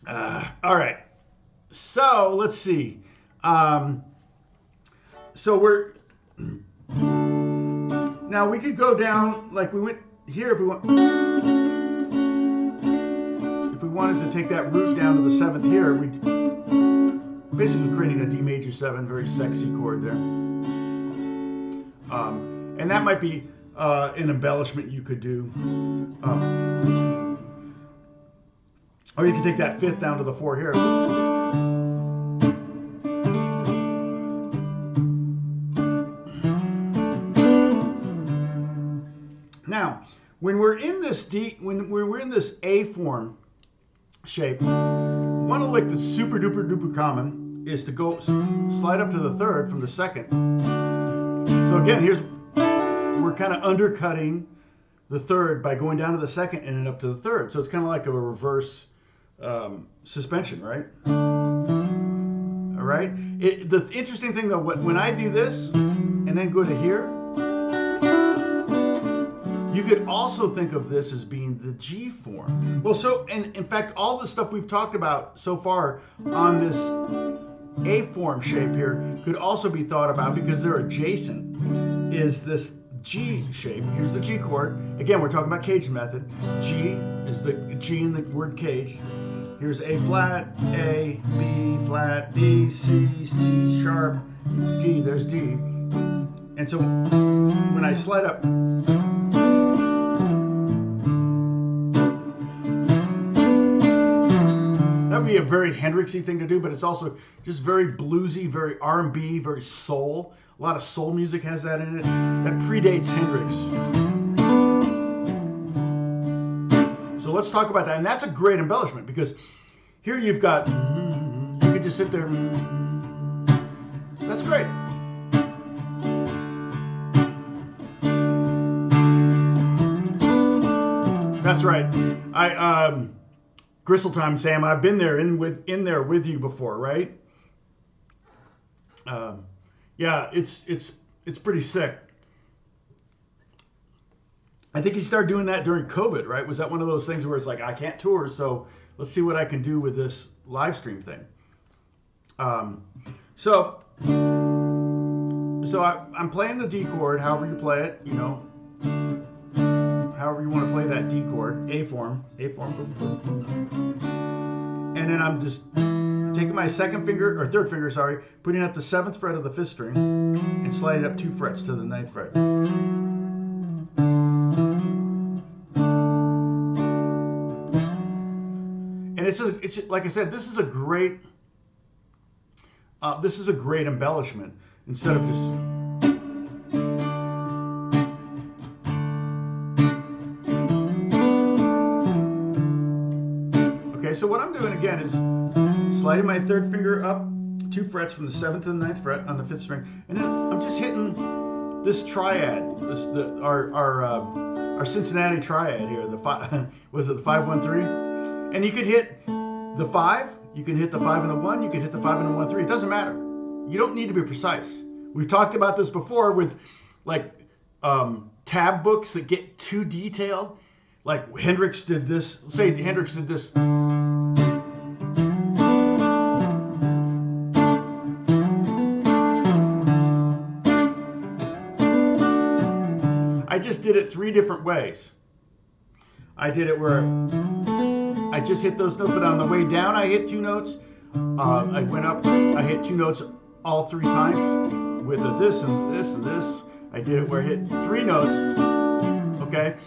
All right. So let's see. So we're now we could go down like we went here if we want. If we wanted to take that root down to the seventh here, we basically creating a D major 7, very sexy chord there. And that might be an embellishment you could do. Or you can take that fifth down to the 4 here. Now, when we're in this when we're in this A form shape, one lick that's super duper duper common is to go slide up to the 3rd from the 2nd. So again, we're kind of undercutting the 3rd by going down to the 2nd and then up to the 3rd. So it's kind of like a reverse suspension, right? All right. The interesting thing though, when I do this and then go to here, you could also think of this as being the G form. Well, so, and in fact, all the stuff we've talked about so far on this A form shape here could also be thought about, because they're adjacent, is this G shape. Here's the G chord. Again, we're talking about cage method. G is the G in the word cage. Here's A flat, A, B flat, B, C, C sharp, D. There's D. And so when I slide up, be a very Hendrixy thing to do, but it's also just very bluesy, very R&B, very soul. A lot of soul music has that in it. That predates Hendrix. So let's talk about that. And that's a great embellishment because here you've got, you could just sit there. That's great. That's right. Gristle-time, Sam. I've been there in there with you before, right? Yeah, it's pretty sick. I think he started doing that during COVID, right? Was that one of those things where it's like, I can't tour, so let's see what I can do with this live stream thing. So I'm playing the D chord, however you play it, you know, however you want to play that D chord, A form, boom, boom, boom. And then I'm just taking my third finger, sorry, putting it at the 7th fret of the 5th string and sliding it up 2 frets to the 9th fret. And it's like I said, this is a great embellishment instead of just. Okay, so what I'm doing again is sliding my 3rd finger up 2 frets from the 7th to the 9th fret on the 5th string, and then I'm just hitting this triad, our Cincinnati triad here. Was it the 5-1-3? And you could hit the 5, you can hit the 5 and the 1, you can hit the 5 and the 1-3. It doesn't matter. You don't need to be precise. We've talked about this before with like tab books that get too detailed. Like Hendrix did this. Say Hendrix did this. I just did it 3 different ways. I did it where I just hit those notes, but on the way down I hit 2 notes. I went up, I hit 2 notes all 3 times with a this and this and this. I did it where I hit 3 notes, okay?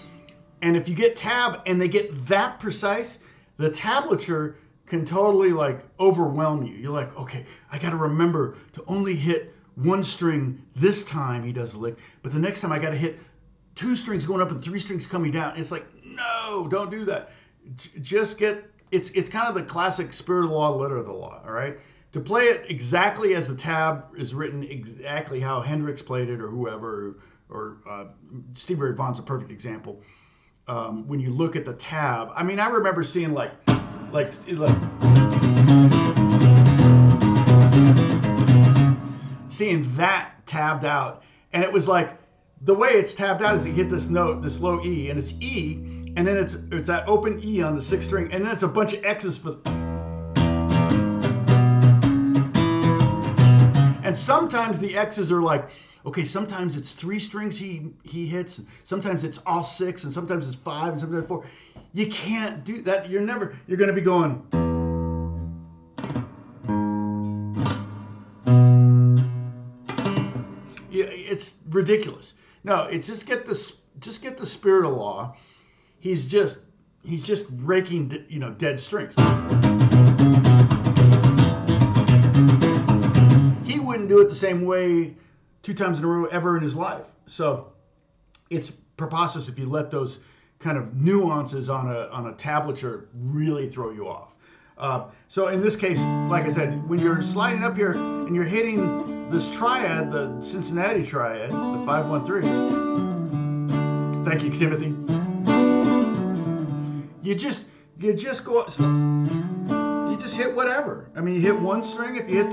And if you get tab and they get that precise, the tablature can totally like overwhelm you. You're like, okay, I got to remember to only hit 1 string this time he does a lick, but the next time I got to hit 2 strings going up and 3 strings coming down. It's like, no, don't do that. Just get, it's kind of the classic spirit of the law, letter of the law, all right? To play it exactly as the tab is written, exactly how Hendrix played it or whoever, or Stevie Ray Vaughan's a perfect example. When you look at the tab, I mean, I remember seeing like seeing that tabbed out, and it was like, the way it's tabbed out is you hit this note, this low E, and it's E, and then it's that open E on the 6th string, and then it's a bunch of X's for. And sometimes the X's are like, okay, sometimes it's 3 strings he hits, sometimes it's all 6, and sometimes it's 5, and sometimes it's 4. You can't do that. You're going to be going. Yeah, it's ridiculous. No, it's just get the spirit of law. He's just raking, dead strings. He wouldn't do it the same way 2 times in a row ever in his life. So it's preposterous if you let those kind of nuances on a tablature really throw you off. So in this case, like I said, when you're sliding up here and you're hitting this triad, the Cincinnati triad, the 5-1-3. Thank you, Timothy. You just go. You just hit whatever. I mean, you hit 1 string if you hit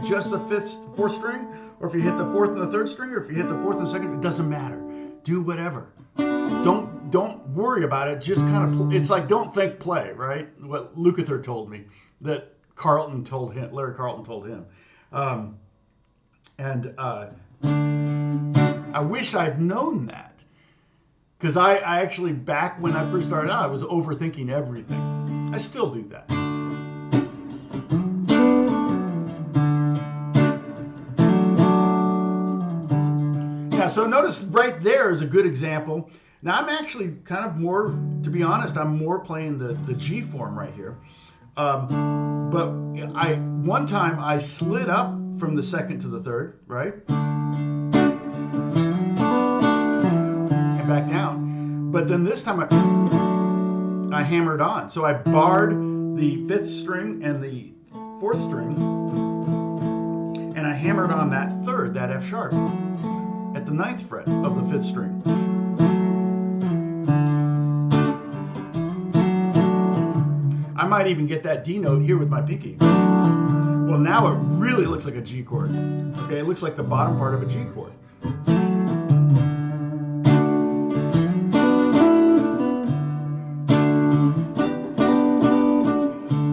just the 4th string, or if you hit the 4th and the 3rd string, or if you hit the 4th and 2nd. It doesn't matter. Do whatever. Don't worry about it. Just kind of. It's like don't think, play. Right? What Lukather told me that Larry Carlton told him. I wish I'd known that. Because I actually, back when I first started out, I was overthinking everything. I still do that. Yeah, so notice right there is a good example. Now I'm actually kind of more, to be honest, I'm more playing the G form right here. But one time I slid up from the second to the third, right? And back down. But then this time I hammered on. So I barred the fifth string and the fourth string, and I hammered on that third, that F sharp, at the ninth fret of the fifth string. I might even get that D note here with my pinky. Well, now it really looks like a G chord. Okay, it looks like the bottom part of a G chord.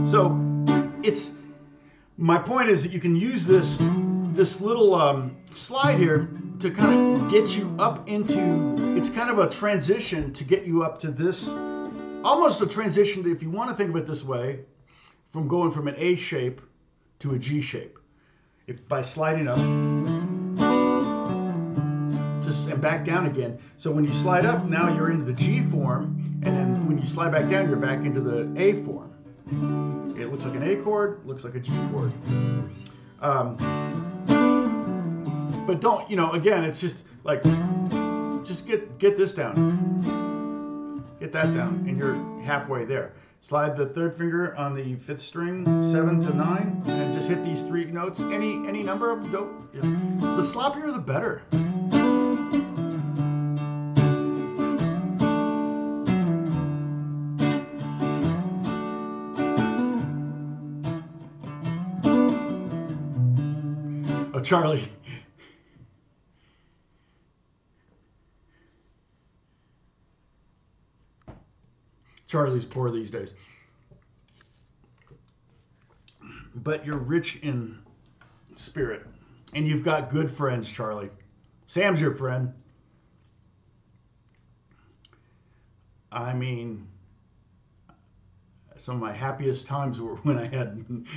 So my point is that you can use this little slide here to kind of get you up into, it's kind of a transition to get you up to this, almost a transition, if you want to think of it this way, from going from an A shape to a G shape. By sliding up and back down again. So when you slide up, now you're into the G form, and then when you slide back down, you're back into the A form. It looks like an A chord, looks like a G chord. But don't, again, it's just like, just get this down. Get that down, and you're halfway there. Slide the third finger on the fifth string, 7 to 9, and just hit these three notes. Any number of dope. Yeah. The sloppier, the better. Oh, Charlie. Charlie's poor these days. But you're rich in spirit. And you've got good friends, Charlie. Sam's your friend. I mean, some of my happiest times were when I didn't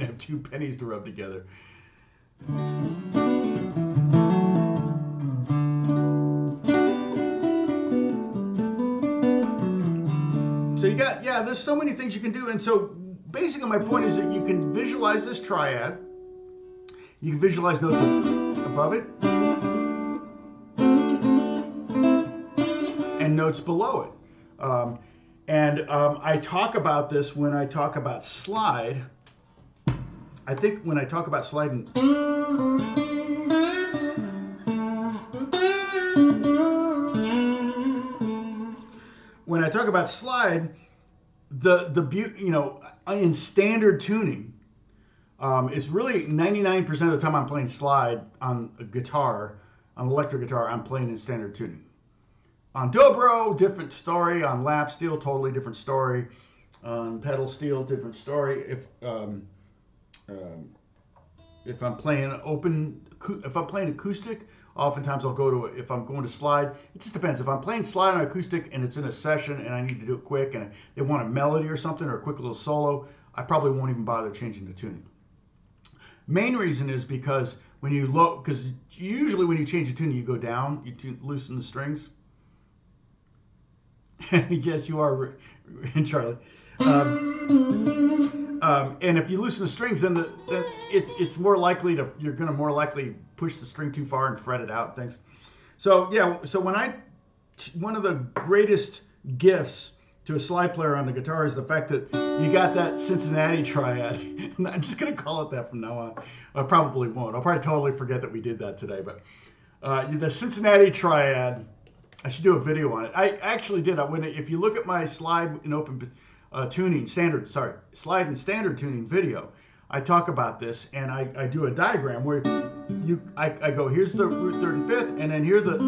have 2 pennies to rub together. So you got, there's so many things you can do. And so basically my point is that you can visualize this triad. You can visualize notes above it and notes below it. I talk about this when I talk about slide. I think when I talk about slide and when I talk about slide, in standard tuning, it's really 99% of the time I'm playing slide on a guitar, on electric guitar, I'm playing in standard tuning. On dobro, different story. On lap steel, totally different story. On pedal steel, different story. If I'm playing acoustic, oftentimes I'll go to it. If I'm going to slide, it just depends. If I'm playing slide on acoustic and it's in a session and I need to do it quick and they want a melody or something or a quick little solo, I probably won't even bother changing the tuning. Main reason is because because usually when you change the tuning, you go down, you loosen the strings. Yes, you are, Charlie. And if you loosen the strings, then it's more likely you're going to more likely push the string too far and fret it out. Things. So yeah, so one of the greatest gifts to a slide player on the guitar is the fact that you got that Cincinnati triad. I'm just going to call it that from now on. I probably won't. I'll probably totally forget that we did that today. But the Cincinnati triad, I should do a video on it. I actually did. If you look at my slide and open slide and standard tuning video, I talk about this and I do a diagram where I go, here's the root, third, and fifth, and then here are the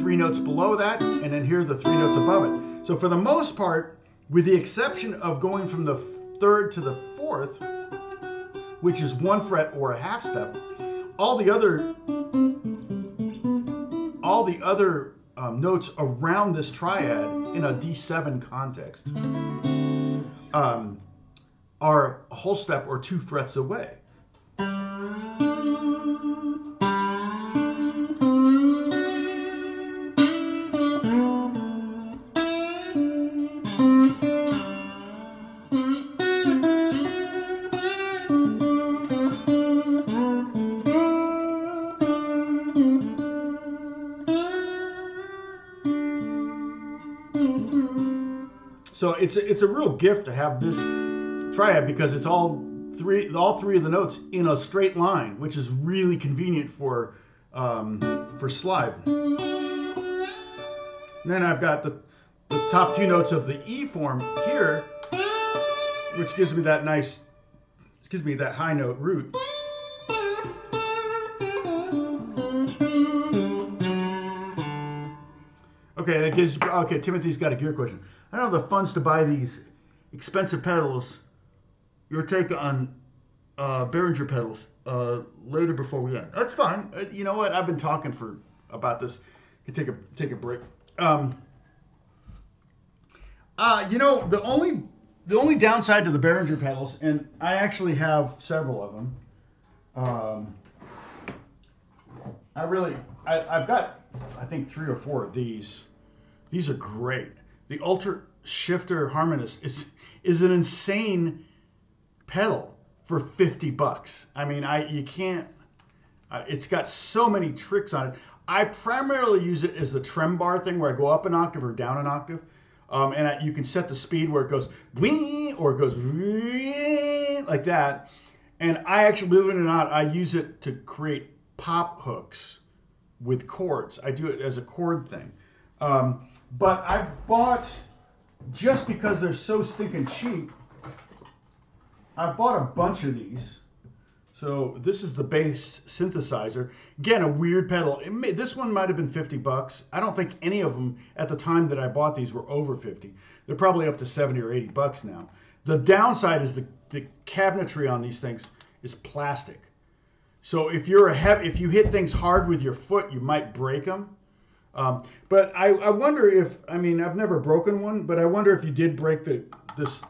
3 notes below that, and then here are the 3 notes above it. So for the most part, with the exception of going from the third to the fourth, which is 1 fret or a half step, all the other notes around this triad in a D7 context are a whole step or 2 frets away. So it's a real gift to have this triad because it's all three of the notes in a straight line, which is really convenient for slide. And then I've got the top two notes of the E form here, which gives me that nice, that high note root. Okay, that gives. Okay, Timothy's got a gear question. I don't know the funds to buy these expensive pedals. Your take on Behringer pedals later before we end. That's fine. You know what? I've been talking about this. You can take a break. You know, the only downside to the Behringer pedals, and I actually have several of them. I've got, I think, 3 or 4 of these. These are great. The Ultra Shifter Harmonist is an insane pedal for $50. I mean, you can't. It's got so many tricks on it. I primarily use it as the trem bar thing, where I go up an octave or down an octave, and you can set the speed where it goes wing or it goes like that. And I actually, believe it or not, I use it to create pop hooks with chords. I do it as a chord thing. But I've bought, just because they're so stinking cheap, I bought a bunch of these. So this is the bass synthesizer. Again, a weird pedal. This one might have been $50. I don't think any of them at the time that I bought these were over 50. They're probably up to 70 or $80 now. The downside is the cabinetry on these things is plastic. So if you hit things hard with your foot, you might break them. But I wonder if, I mean, I've never broken one, but I wonder if you did break this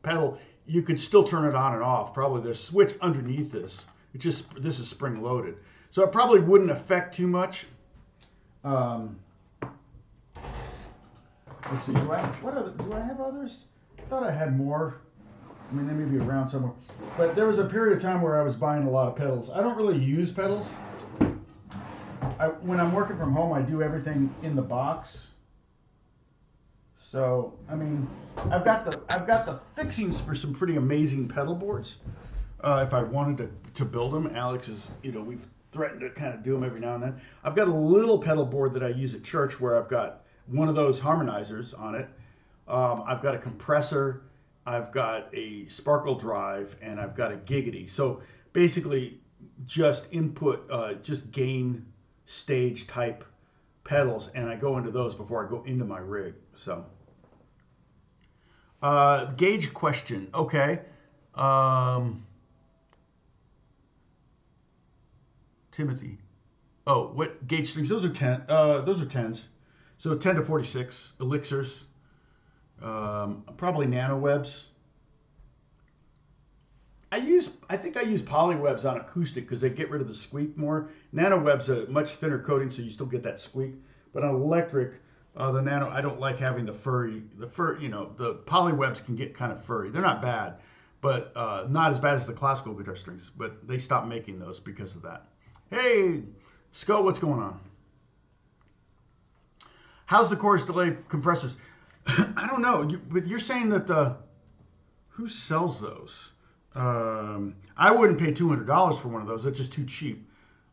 pedal, you could still turn it on and off. Probably there's a switch underneath this. This is spring loaded. So it probably wouldn't affect too much. Let's see, do I have others? I thought I had more. I mean, they may be around somewhere. But there was a period of time where I was buying a lot of pedals. I don't really use pedals. When I'm working from home, I do everything in the box. So, I mean, I've got the fixings for some pretty amazing pedal boards. If I wanted to build them, Alex is, we've threatened to kind of do them every now and then. I've got a little pedal board that I use at church where I've got one of those harmonizers on it. I've got a compressor, I've got a sparkle drive, and I've got a giggity. So basically, just input, just gain stage type pedals, and I go into those before I go into my rig. So gauge question. Okay. Timothy. Oh, what gauge strings? Those are 10. Those are 10s. So 10 to 46 elixirs. Probably nano webs. I think I use poly webs on acoustic because they get rid of the squeak more. Nano webs a much thinner coating, so you still get that squeak. But on electric, the nano, I don't like having the poly webs can get kind of furry. They're not bad, but not as bad as the classical guitar strings. But they stopped making those because of that. Hey, Sco, what's going on? How's the chorus delay compressors? I don't know, but you're saying that who sells those? I wouldn't pay $200 for one of those. That's just too cheap.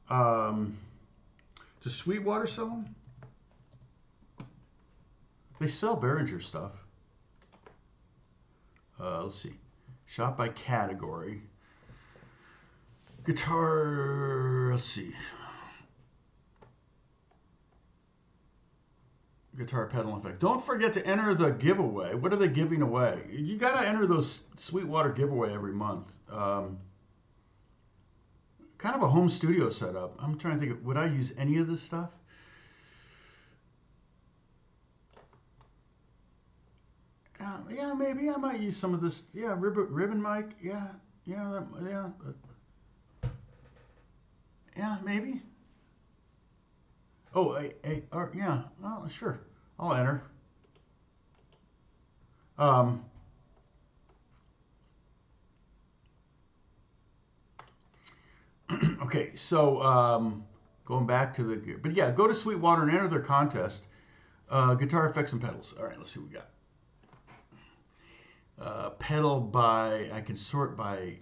Does Sweetwater sell them? They sell Behringer stuff. Let's see. Shop by category. Guitar, let's see. Guitar pedal effect. Don't forget to enter the giveaway. What are they giving away? You got to enter those Sweetwater giveaway every month. Kind of a home studio setup. I'm trying to think, would I use any of this stuff? Yeah, maybe I might use some of this. Yeah, ribbon mic. Yeah, maybe. Oh, yeah. Oh, sure. I'll enter. Okay, so going back to but yeah, go to Sweetwater and enter their contest. Guitar effects and pedals. All right, let's see what we got. pedal by, I can sort by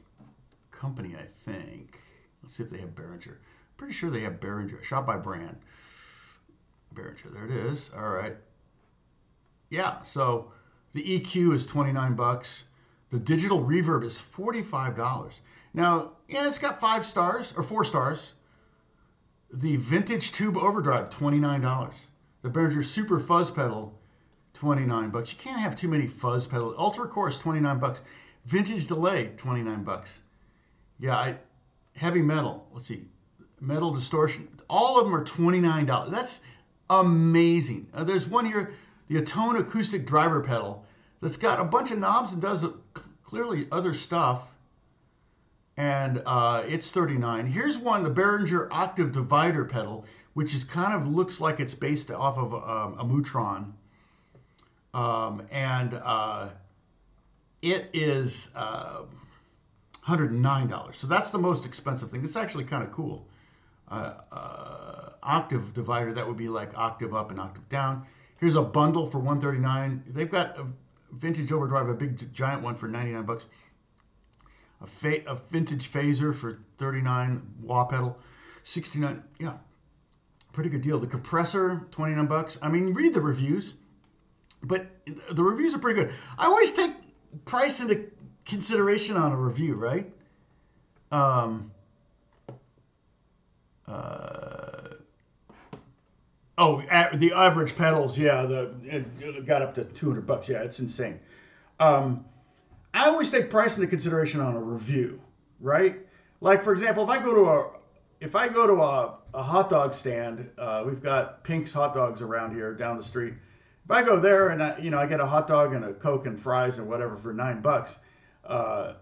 company, I think. Let's see if they have Behringer. Pretty sure they have Behringer. Shot by brand. Behringer, there it is. All right. Yeah, so the EQ is 29 bucks. The digital reverb is $45. Now, yeah, it's got 5 stars or 4 stars. The vintage tube overdrive, $29. The Behringer Super Fuzz pedal, 29 bucks. You can't have too many fuzz pedals. Ultra Chorus, 29 bucks. Vintage delay, 29 bucks. Yeah, heavy metal. Let's see. Metal distortion. All of them are $29. That's amazing. There's one here, the Atone acoustic driver pedal, that's got a bunch of knobs and does clearly other stuff. And it's $39. Here's one, the Behringer Octave Divider pedal, which is kind of looks like it's based off of a Mutron. It is $109. So that's the most expensive thing. It's actually kind of cool. Octave divider, that would be like octave up and octave down. Here's a bundle for $139. They've got a vintage overdrive, a big giant one for 99 bucks. A vintage phaser for 39, wah pedal, 69. Yeah, pretty good deal. The compressor, 29 bucks. I mean, read the reviews, but the reviews are pretty good. I always take price into consideration on a review, right? The average pedals, yeah, it got up to 200 bucks. Yeah, it's insane. I always take price into consideration on a review, right? Like, for example, if I go to a hot dog stand, we've got Pink's Hot Dogs around here down the street. If I go there and I get a hot dog and a Coke and fries and whatever for $9, I'm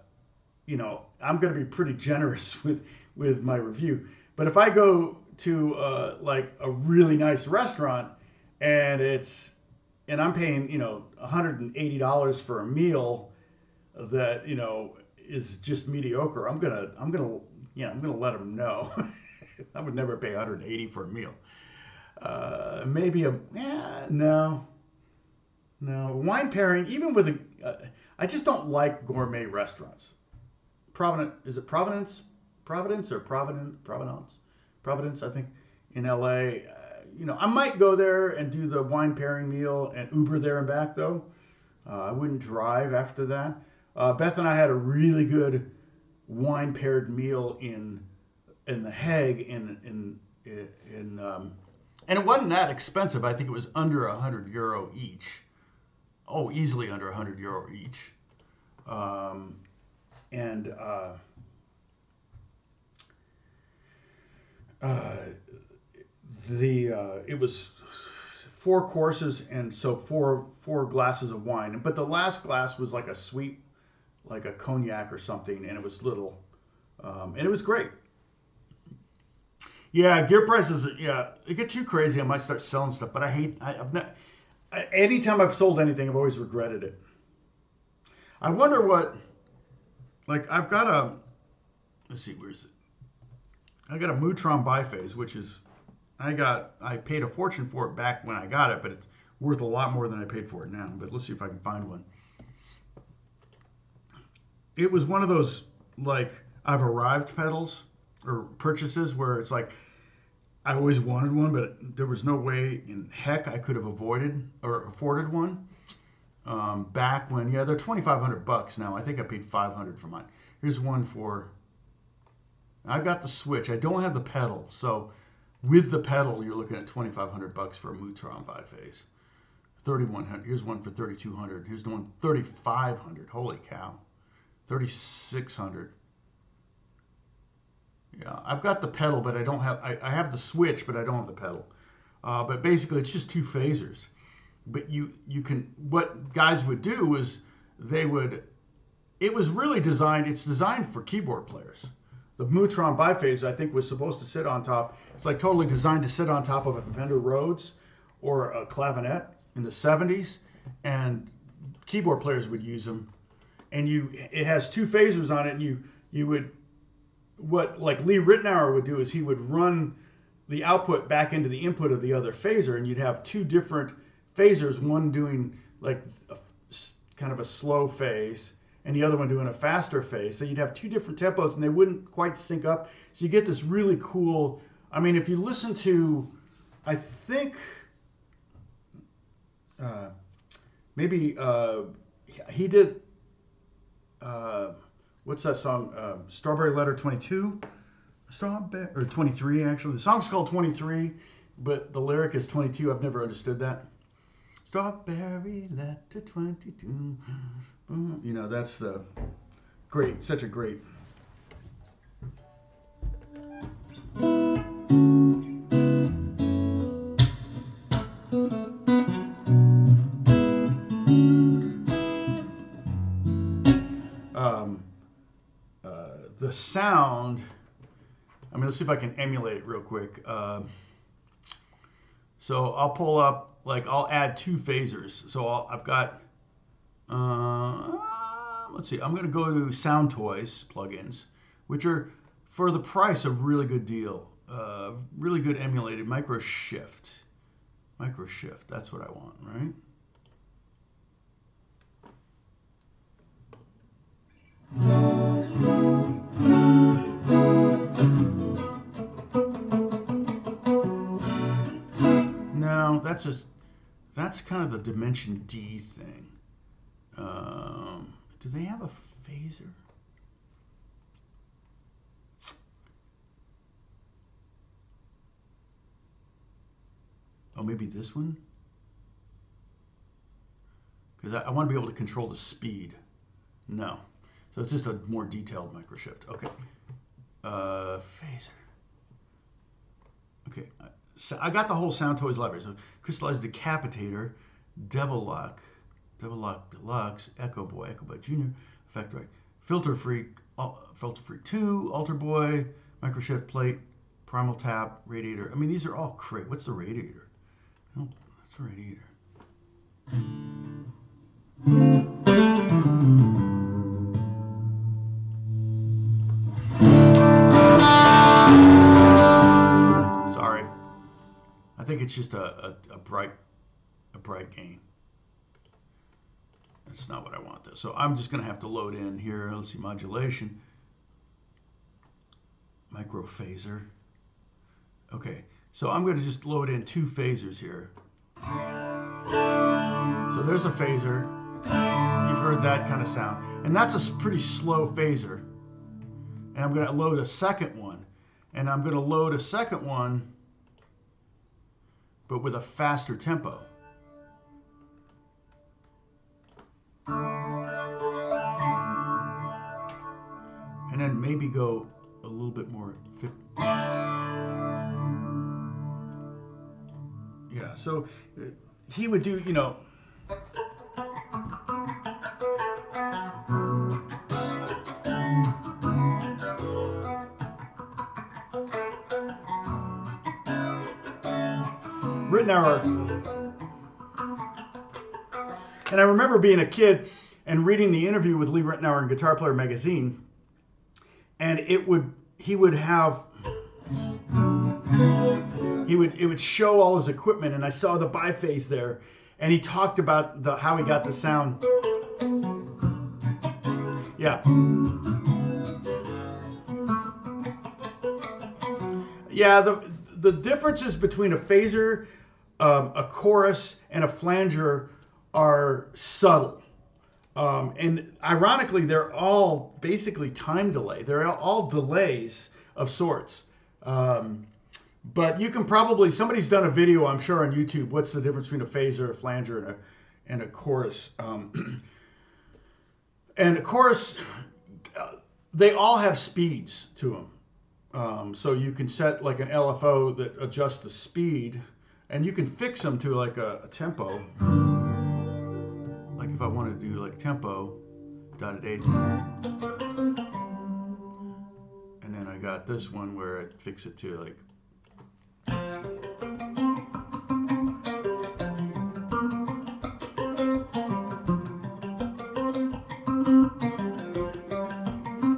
going to be pretty generous with my review. But if I go to like a really nice restaurant and I'm paying $180 for a meal that is just mediocre, I'm gonna let them know. I would never pay $180 for a meal. Maybe no wine pairing, even with I just don't like gourmet restaurants. Providence, I think, in LA. I might go there and do the wine pairing meal and Uber there and back though. I wouldn't drive after that. Beth and I had a really good wine paired meal in the Hague and it wasn't that expensive. I think it was under €100 each. Oh, easily under €100 each. It was 4 courses and so four glasses of wine. But the last glass was like a sweet, like a cognac or something, and it was little, and it was great. Yeah, gear prices. Yeah, they get too crazy. I might start selling stuff, but anytime I've sold anything, I've always regretted it. I wonder what, like I've got let's see, where's it? I got a Mutron biphase, which is, I paid a fortune for it back when I got it, but it's worth a lot more than I paid for it now. But let's see if I can find one. It was one of those, like, I've arrived pedals or purchases where it's like, I always wanted one, but there was no way in heck I could have avoided or afforded one. Back when, they're $2,500 now. I think I paid $500 for mine. Here's one for, I got the switch. I don't have the pedal. So with the pedal, you're looking at $2,500 for a Mutron biphase. 3,100. Here's one for 3,200. Here's the one 3,500. Holy cow. 3,600. Yeah, I've got the pedal, but I don't have. I have the switch, but I don't have the pedal. But basically, it's just 2 phasers. But you can. What guys would do is it was really designed. It's designed for keyboard players. The Mutron biphase, I think, was supposed to sit on top. It's like totally designed to sit on top of a Fender Rhodes or a clavinet in the 70s, and keyboard players would use them. And it has 2 phasers on it, and you would, what like Lee Ritenour would do is he would run the output back into the input of the other phaser, and you'd have 2 different phasers, one doing like kind of a slow phase and the other one doing a faster phase. So you'd have two different tempos and they wouldn't quite sync up. So you get this really cool, I mean, if you listen to, I think, maybe he did, what's that song? Strawberry Letter 22? Strawberry, or 23 actually. The song's called 23, but the lyric is 22. I've never understood that. Strawberry Letter 22. You know, that's the great, such a great. The sound, I mean, let's see if I can emulate it real quick. So I'll pull up, like, I'll add two phasers. So I've got, let's see, I'm going to go to Sound Toys plugins, which are, for the price, a really good deal. Really good emulated micro shift. Micro shift, that's what I want, right? No, that's kind of the Dimension D thing. Do they have a phaser? Oh, maybe this one? Because I want to be able to control the speed. No. So it's just a more detailed micro shift. Okay. Phaser. Okay. So I got the whole Sound Toys library. So Crystallized Decapitator, Devil Lock Deluxe, Echo Boy Jr., Effect Right, Filter Freak 2, Alter Boy, Micro Shift Plate, Primal Tap, Radiator. I mean, these are all great. What's the Radiator? Oh, that's the Radiator. Sorry. I think it's just a bright gain. That's not what I want though. So I'm just going to have to load in here. Let's see, modulation. Micro phaser. Okay, so I'm going to just load in two phasers here. So there's a phaser. You've heard that kind of sound. And that's a pretty slow phaser. And I'm going to load a second one. And I'm going to load a second one, but with a faster tempo. And then maybe go a little bit more. Yeah, so he would do, you know. Rittenauer. And I remember being a kid and reading the interview with Lee Rittenauer in Guitar Player magazine, and it would show all his equipment, and I saw the biphase there, and he talked about how he got the sound. Yeah. Yeah, the differences between a phaser, a chorus, and a flanger are subtle. And ironically, they're all basically time delay. They're all delays of sorts. But you can probably, somebody's done a video, I'm sure, on YouTube, what's the difference between a phaser, a flanger, and a chorus. And a chorus, they all have speeds to them. So you can set like an LFO that adjusts the speed, and you can fix them to like a tempo. Like if I want to do like tempo, dotted eighth. And then I got this one where I fix it to like.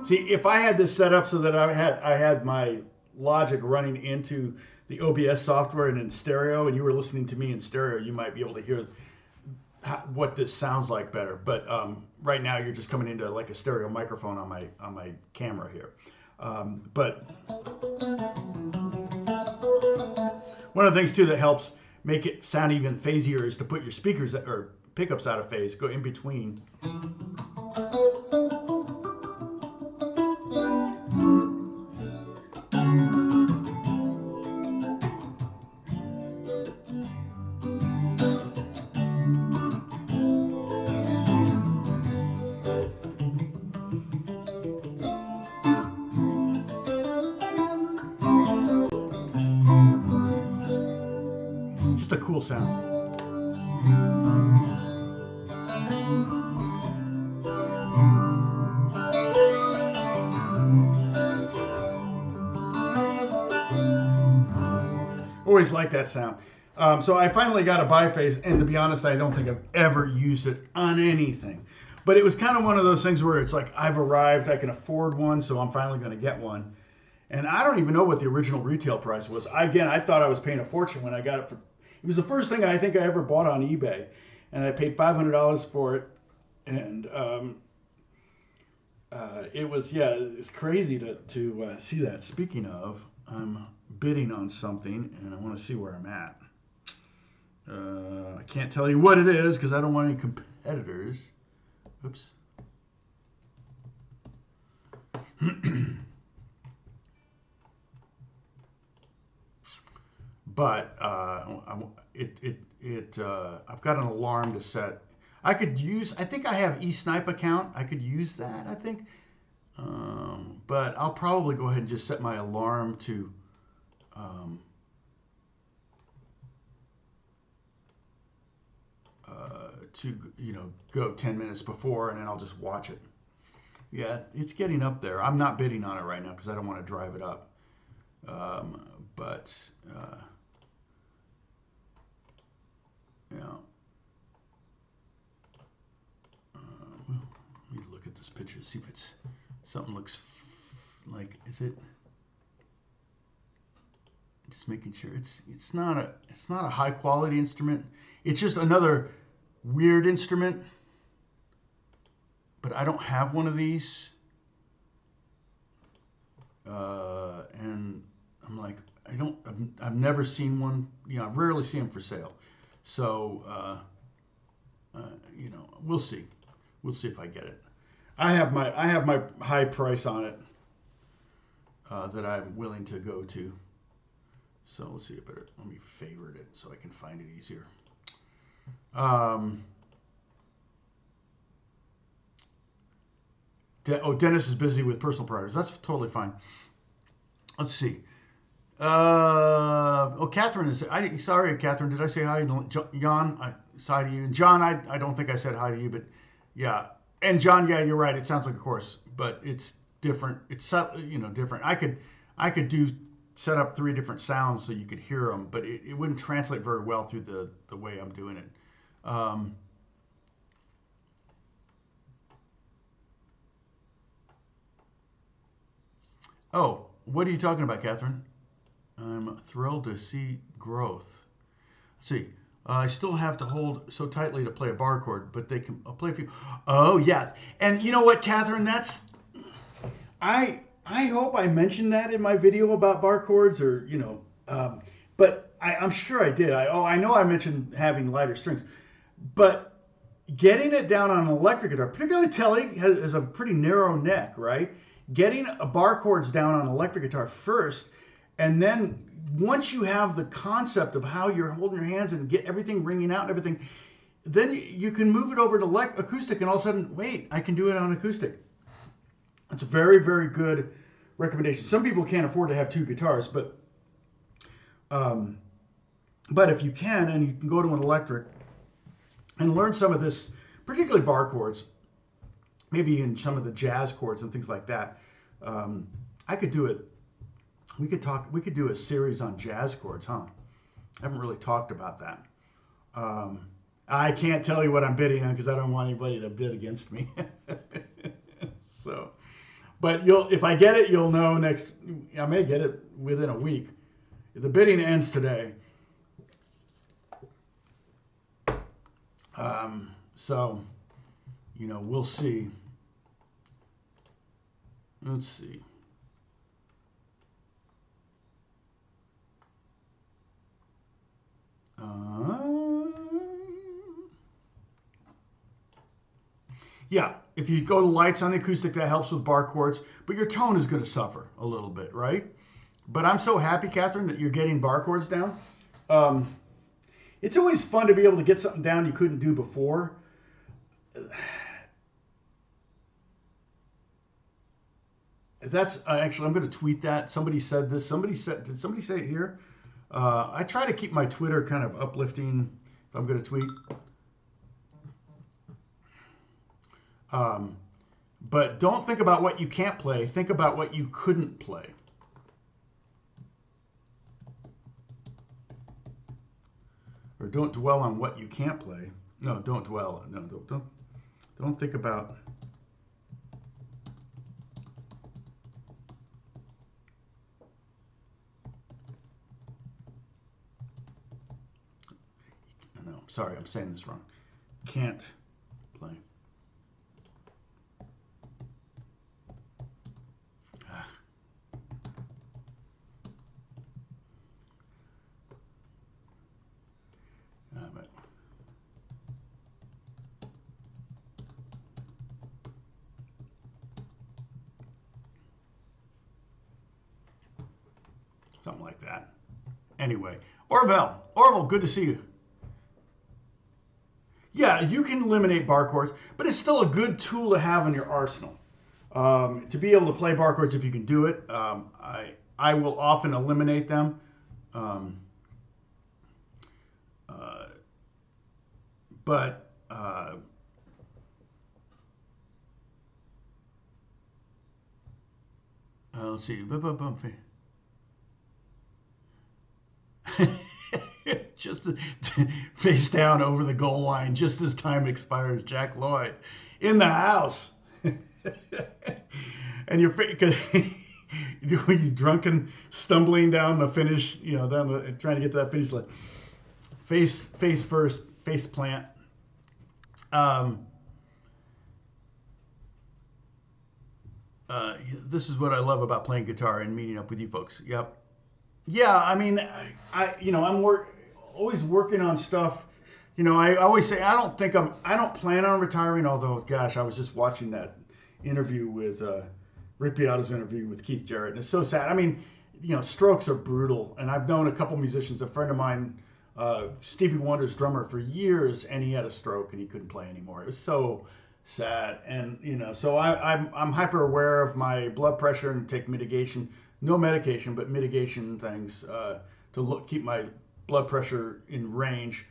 See, if I had this set up so that I had my Logic running into the OBS software and in stereo, and you were listening to me in stereo, you might be able to hear what this sounds like better. But right now you're just coming into like a stereo microphone on my camera here. But one of the things too that helps make it sound even phasier is to put your speakers or pickups out of phase, go in between. Just a cool sound. Always like that sound. So I finally got a biphase, and to be honest, I don't think I've ever used it on anything. But it was kind of one of those things where it's like, I've arrived, I can afford one, so I'm finally going to get one. And I don't even know what the original retail price was. Again, I thought I was paying a fortune when I got it. It was the first thing I think I ever bought on eBay. And I paid $500 for it. And it was crazy to see that. Speaking of, I'm bidding on something, and I want to see where I'm at. I can't tell you what it is because I don't want any competitors. Oops. But I've got an alarm to set. I think I have eSnipe account. I could use that, I think. But I'll probably go ahead and just set my alarm to go 10 minutes before, and then I'll just watch it. Yeah, it's getting up there. I'm not bidding on it right now because I don't want to drive it up. But let me look at this picture, see if it's something looks like, is it? Just making sure it's not a high quality instrument. It's just another weird instrument. But I don't have one of these. And I'm like, I've never seen one. I rarely see them for sale. So we'll see. We'll see if I get it. I have my high price on it that I'm willing to go to. So let's see. Let me favorite it so I can find it easier. Dennis is busy with personal priorities. That's totally fine. Let's see. Catherine is. Sorry, Catherine. Did I say hi? Jan, hi to you. And John, I don't think I said hi to you, but yeah. And John, yeah, you're right. It sounds like a chorus, but it's different. It's different. I could set up 3 different sounds so you could hear them, but it wouldn't translate very well through the way I'm doing it. Oh, what are you talking about, Catherine? I'm thrilled to see growth. Let's see. I still have to hold so tightly to play a bar chord, but they can play a few. Oh, yes. And you know what, Catherine? I hope I mentioned that in my video about bar chords, or but I'm sure I did. I know I mentioned having lighter strings, but getting it down on an electric guitar, particularly Telly, has a pretty narrow neck, right? Getting a bar chords down on an electric guitar first, and then once you have the concept of how you're holding your hands and get everything ringing out and everything, then you can move it over to acoustic, and all of a sudden, wait, I can do it on acoustic. It's a very, very good recommendation. Some people can't afford to have 2 guitars, but if you can, and you can go to an electric and learn some of this, particularly bar chords, maybe in some of the jazz chords and things like that. I could do it. We could do a series on jazz chords, huh? I haven't really talked about that. I can't tell you what I'm bidding on because I don't want anybody to bid against me. So, but if I get it, you'll know I may get it within a week. The bidding ends today. So, we'll see. Let's see. Yeah, if you go to lights on the acoustic, that helps with bar chords, but your tone is going to suffer a little bit, right? But I'm so happy, Catherine, that you're getting bar chords down. It's always fun to be able to get something down you couldn't do before. That's actually, I'm going to tweet that. Somebody said this. Did somebody say it here? I try to keep my Twitter kind of uplifting if I'm going to tweet. But don't think about what you can't play. Think about what you couldn't play. Or don't dwell on what you can't play. No, don't dwell. No, don't think about. No, sorry, I'm saying this wrong. Can't play. Something like that. Anyway, Orville, good to see you. Yeah, you can eliminate bar chords, but it's still a good tool to have in your arsenal. To be able to play bar chords, if you can do it, I will often eliminate them. But let's see. Just face down over the goal line just as time expires. Jack Lloyd in the house. And you're you drunken stumbling down the finish, trying to get to that finish line. Face first, face plant. This is what I love about playing guitar and meeting up with you folks. Yep. Yeah, I mean, I'm always working on stuff. I always say I don't plan on retiring. Although, gosh, I was just watching that interview with Rick Beato's interview with Keith Jarrett, and it's so sad. I mean, strokes are brutal, and I've known a couple musicians. A friend of mine, Stevie Wonder's drummer for years, and he had a stroke and he couldn't play anymore. It was so sad, and so I'm hyper aware of my blood pressure and take mitigation. No medication, but mitigation things to keep my blood pressure in range.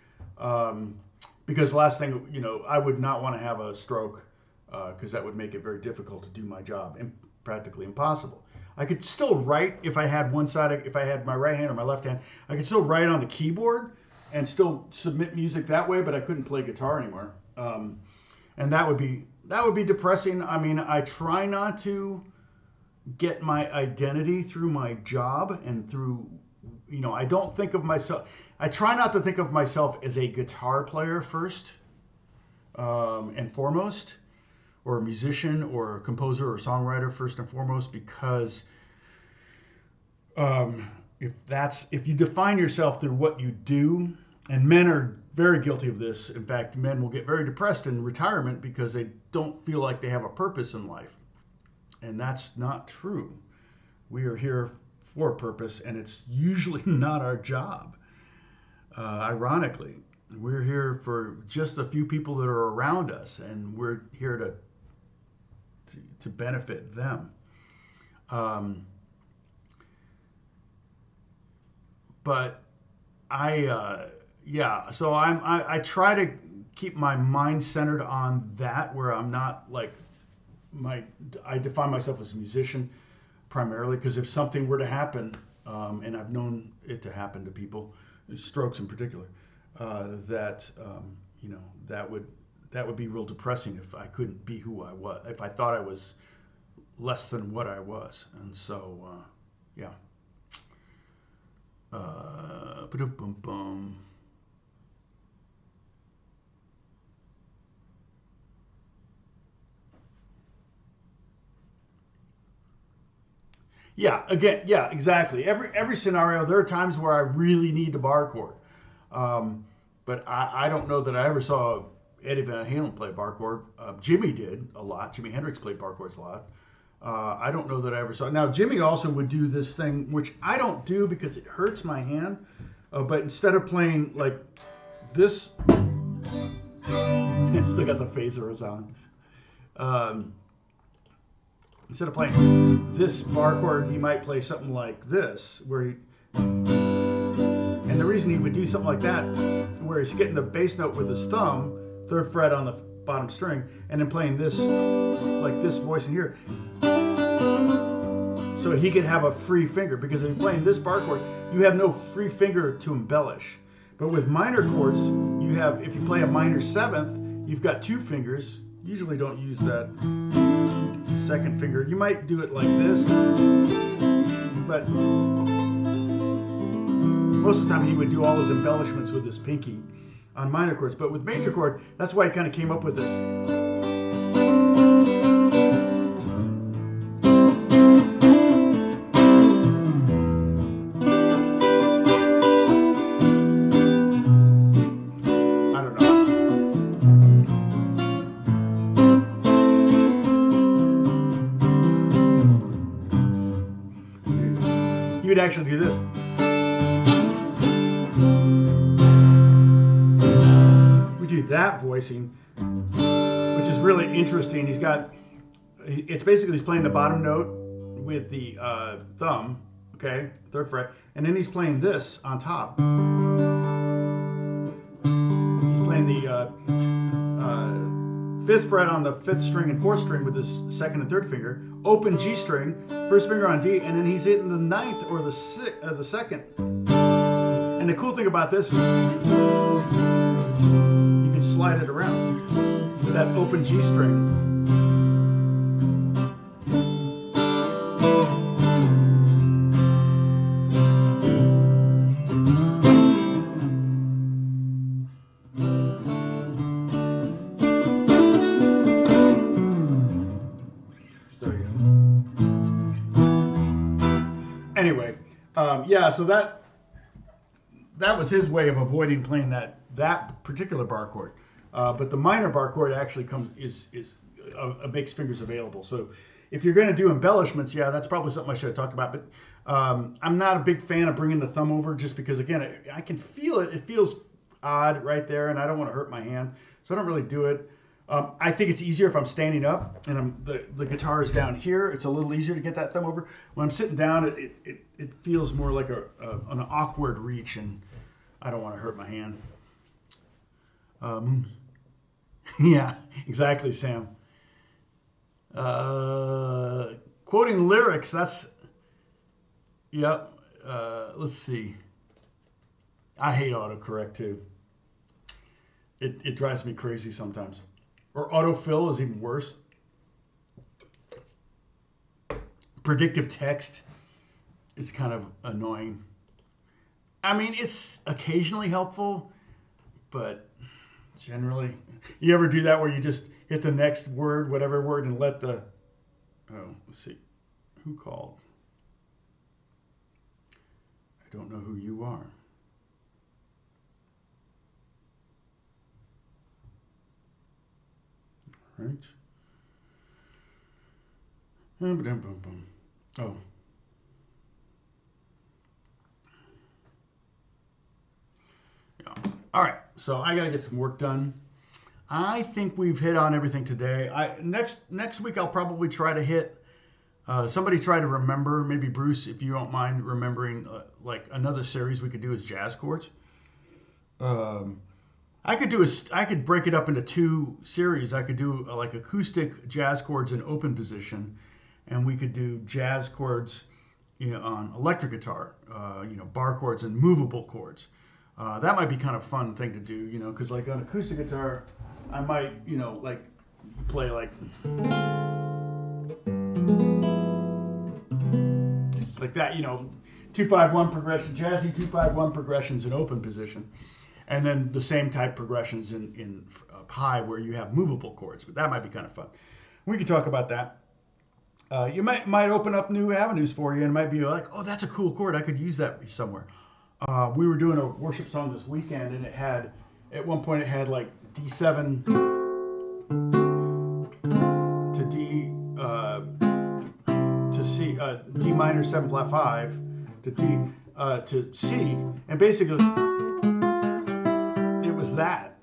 Because last thing, I would not want to have a stroke because that would make it very difficult to do my job and practically impossible. I could still write if I had if I had my right hand or my left hand. I could still write on the keyboard and still submit music that way, but I couldn't play guitar anymore. And that would be depressing. I mean, I try not to get my identity through my job and through, I don't think of myself, I try not to think of myself as a guitar player first and foremost, or a musician or a composer or songwriter first and foremost, because if you define yourself through what you do, and men are very guilty of this. In fact, men will get very depressed in retirement because they don't feel like they have a purpose in life. And that's not true. We are here for a purpose, and it's usually not our job. Ironically, we're here for just a few people that are around us, and we're here to benefit them. But so I try to keep my mind centered on that, where I'm not like I define myself as a musician primarily, because if something were to happen, and I've known it to happen to people, strokes in particular, that would be real depressing if I couldn't be who I was, if I thought I was less than what I was. And so, yeah. Yeah, again, yeah, exactly. Every scenario, there are times where I really need the bar chord. But I don't know that I ever saw Eddie Van Halen play bar chord. Jimmy did a lot. Jimi Hendrix played bar chords a lot. I don't know that I ever saw. Now, Jimmy also would do this thing, which I don't do because it hurts my hand. But instead of playing like this, still got the phasers on. Instead of playing this bar chord, he might play something like this, where he. And the reason he would do something like that, where he's getting the bass note with his thumb, 3rd fret on the bottom string, and then playing this, like this voice in here, so he could have a free finger. Because if you're playing this bar chord, you have no free finger to embellish. But with minor chords, you have, if you play a minor 7th, you've got 2 fingers. Usually don't use that 2nd finger. You might do it like this, but most of the time he would do all his embellishments with his pinky on minor chords. But with major chord, that's why he kind of came up with this. You would actually do this. We do that voicing, which is really interesting. He's got, it's basically he's playing the bottom note with the thumb, okay, 3rd fret, and then he's playing this on top. He's playing the 5th fret on the 5th string and 4th string with his 2nd and 3rd finger, open G string, 1st finger on D, and then he's hitting the 9th or the 2nd. And the cool thing about this is you can slide it around with that open G string. Anyway, yeah, so that was his way of avoiding playing that particular bar chord. But the minor bar chord actually is makes fingers available. So if you're going to do embellishments, yeah, that's probably something I should have talked about. But I'm not a big fan of bringing the thumb over, just because, again, I can feel it. It feels odd right there, and I don't want to hurt my hand, so I don't really do it. I think it's easier if I'm standing up and the guitar is down here. It's a little easier to get that thumb over. When I'm sitting down, it feels more like an awkward reach, and I don't want to hurt my hand. Yeah, exactly, Sam. Quoting lyrics, that's, yep. Let's see. I hate autocorrect too. It drives me crazy sometimes. Or autofill is even worse. Predictive text is kind of annoying. I mean, it's occasionally helpful, but generally, you ever do that where you just hit the next word, whatever word, and let the, oh, let's see, who called? I don't know who you are. Right. Oh. Yeah. All right. So I got to get some work done. I think we've hit on everything today. Next week I'll probably try to hit. Somebody try to remember. Maybe Bruce, if you don't mind remembering, like another series we could do is jazz chords. I could break it up into 2 series. I could do like acoustic jazz chords in open position, and we could do jazz chords, on electric guitar, bar chords and movable chords. That might be kind of fun thing to do, because like on acoustic guitar, I might, like play like that, 2-5-1 progression, jazzy 2-5-1 progressions in open position. And then the same type progressions in high where you have movable chords. But that might be kind of fun. We could talk about that. you might open up new avenues for you, and it might be like, oh, that's a cool chord. I could use that somewhere. We were doing a worship song this weekend, and it had, at one point, it had like D7 to D to C, D minor 7 flat 5 to D to C, and basically it was that.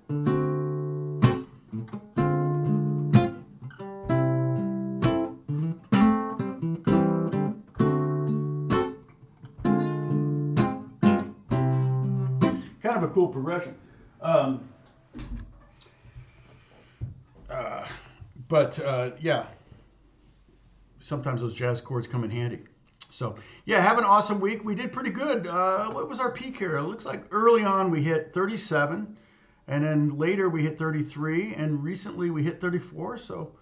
Kind of a cool progression. Yeah, sometimes those jazz chords come in handy. So, yeah, have an awesome week. We did pretty good. What was our peak here? It looks like early on we hit 37, and then later we hit 33, and recently we hit 34. So,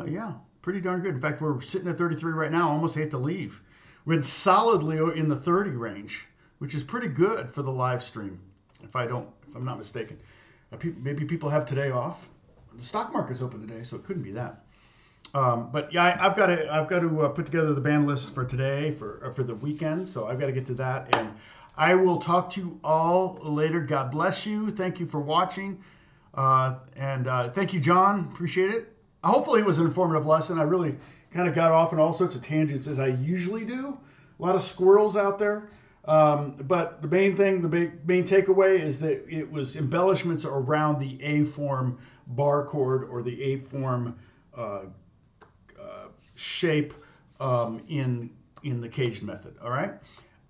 yeah, pretty darn good. In fact, we're sitting at 33 right now. Almost hate to leave. We're solidly in the 30 range, which is pretty good for the live stream, if I'm not mistaken. Maybe people have today off. The stock market's open today, so it couldn't be that. But yeah, I've got to put together the band list for today for the weekend, so I've got to get to that. And I will talk to you all later. God bless you. Thank you for watching, and thank you, John. Appreciate it. Hopefully, it was an informative lesson. I really kind of got off on all sorts of tangents as I usually do. A lot of squirrels out there. But the main thing, the main takeaway is that it was embellishments around the A form bar chord or the A form shape in the caged method. All right,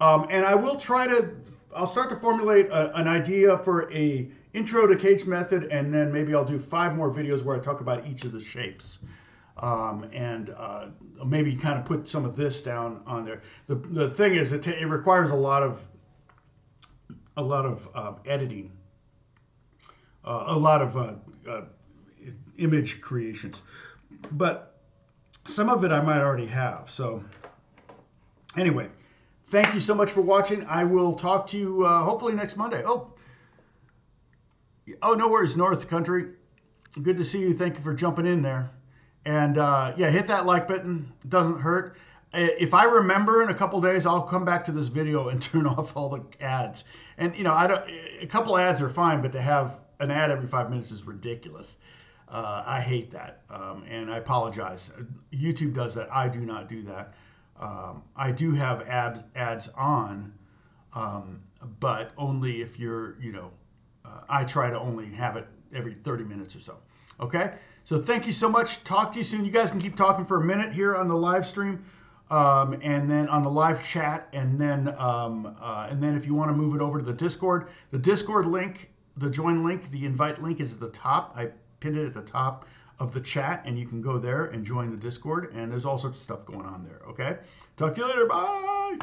and I'll start to formulate an idea for a intro to caged method, and then maybe I'll do 5 more videos where I talk about each of the shapes. And maybe kind of put some of this down on there. The thing is, it requires a lot of editing, a lot of image creations, but some of it I might already have. So anyway, thank you so much for watching. I will talk to you hopefully next Monday. Oh, no worries, North Country. Good to see you. Thank you for jumping in there. And yeah, hit that like button. It doesn't hurt. If I remember in a couple days, I'll come back to this video and turn off all the ads. And a couple ads are fine, but to have an ad every 5 minutes is ridiculous. I hate that, and I apologize. YouTube does that. I do not do that. I do have ads on, but only if you're, I try to only have it every 30 minutes or so. Okay? So thank you so much. Talk to you soon. You guys can keep talking for a minute here on the live stream, and then on the live chat, and then if you want to move it over to the Discord link, the join link, the invite link is at the top. I pinned it at the top of the chat, and you can go there and join the Discord, and there's all sorts of stuff going on there. Okay? Talk to you later. Bye.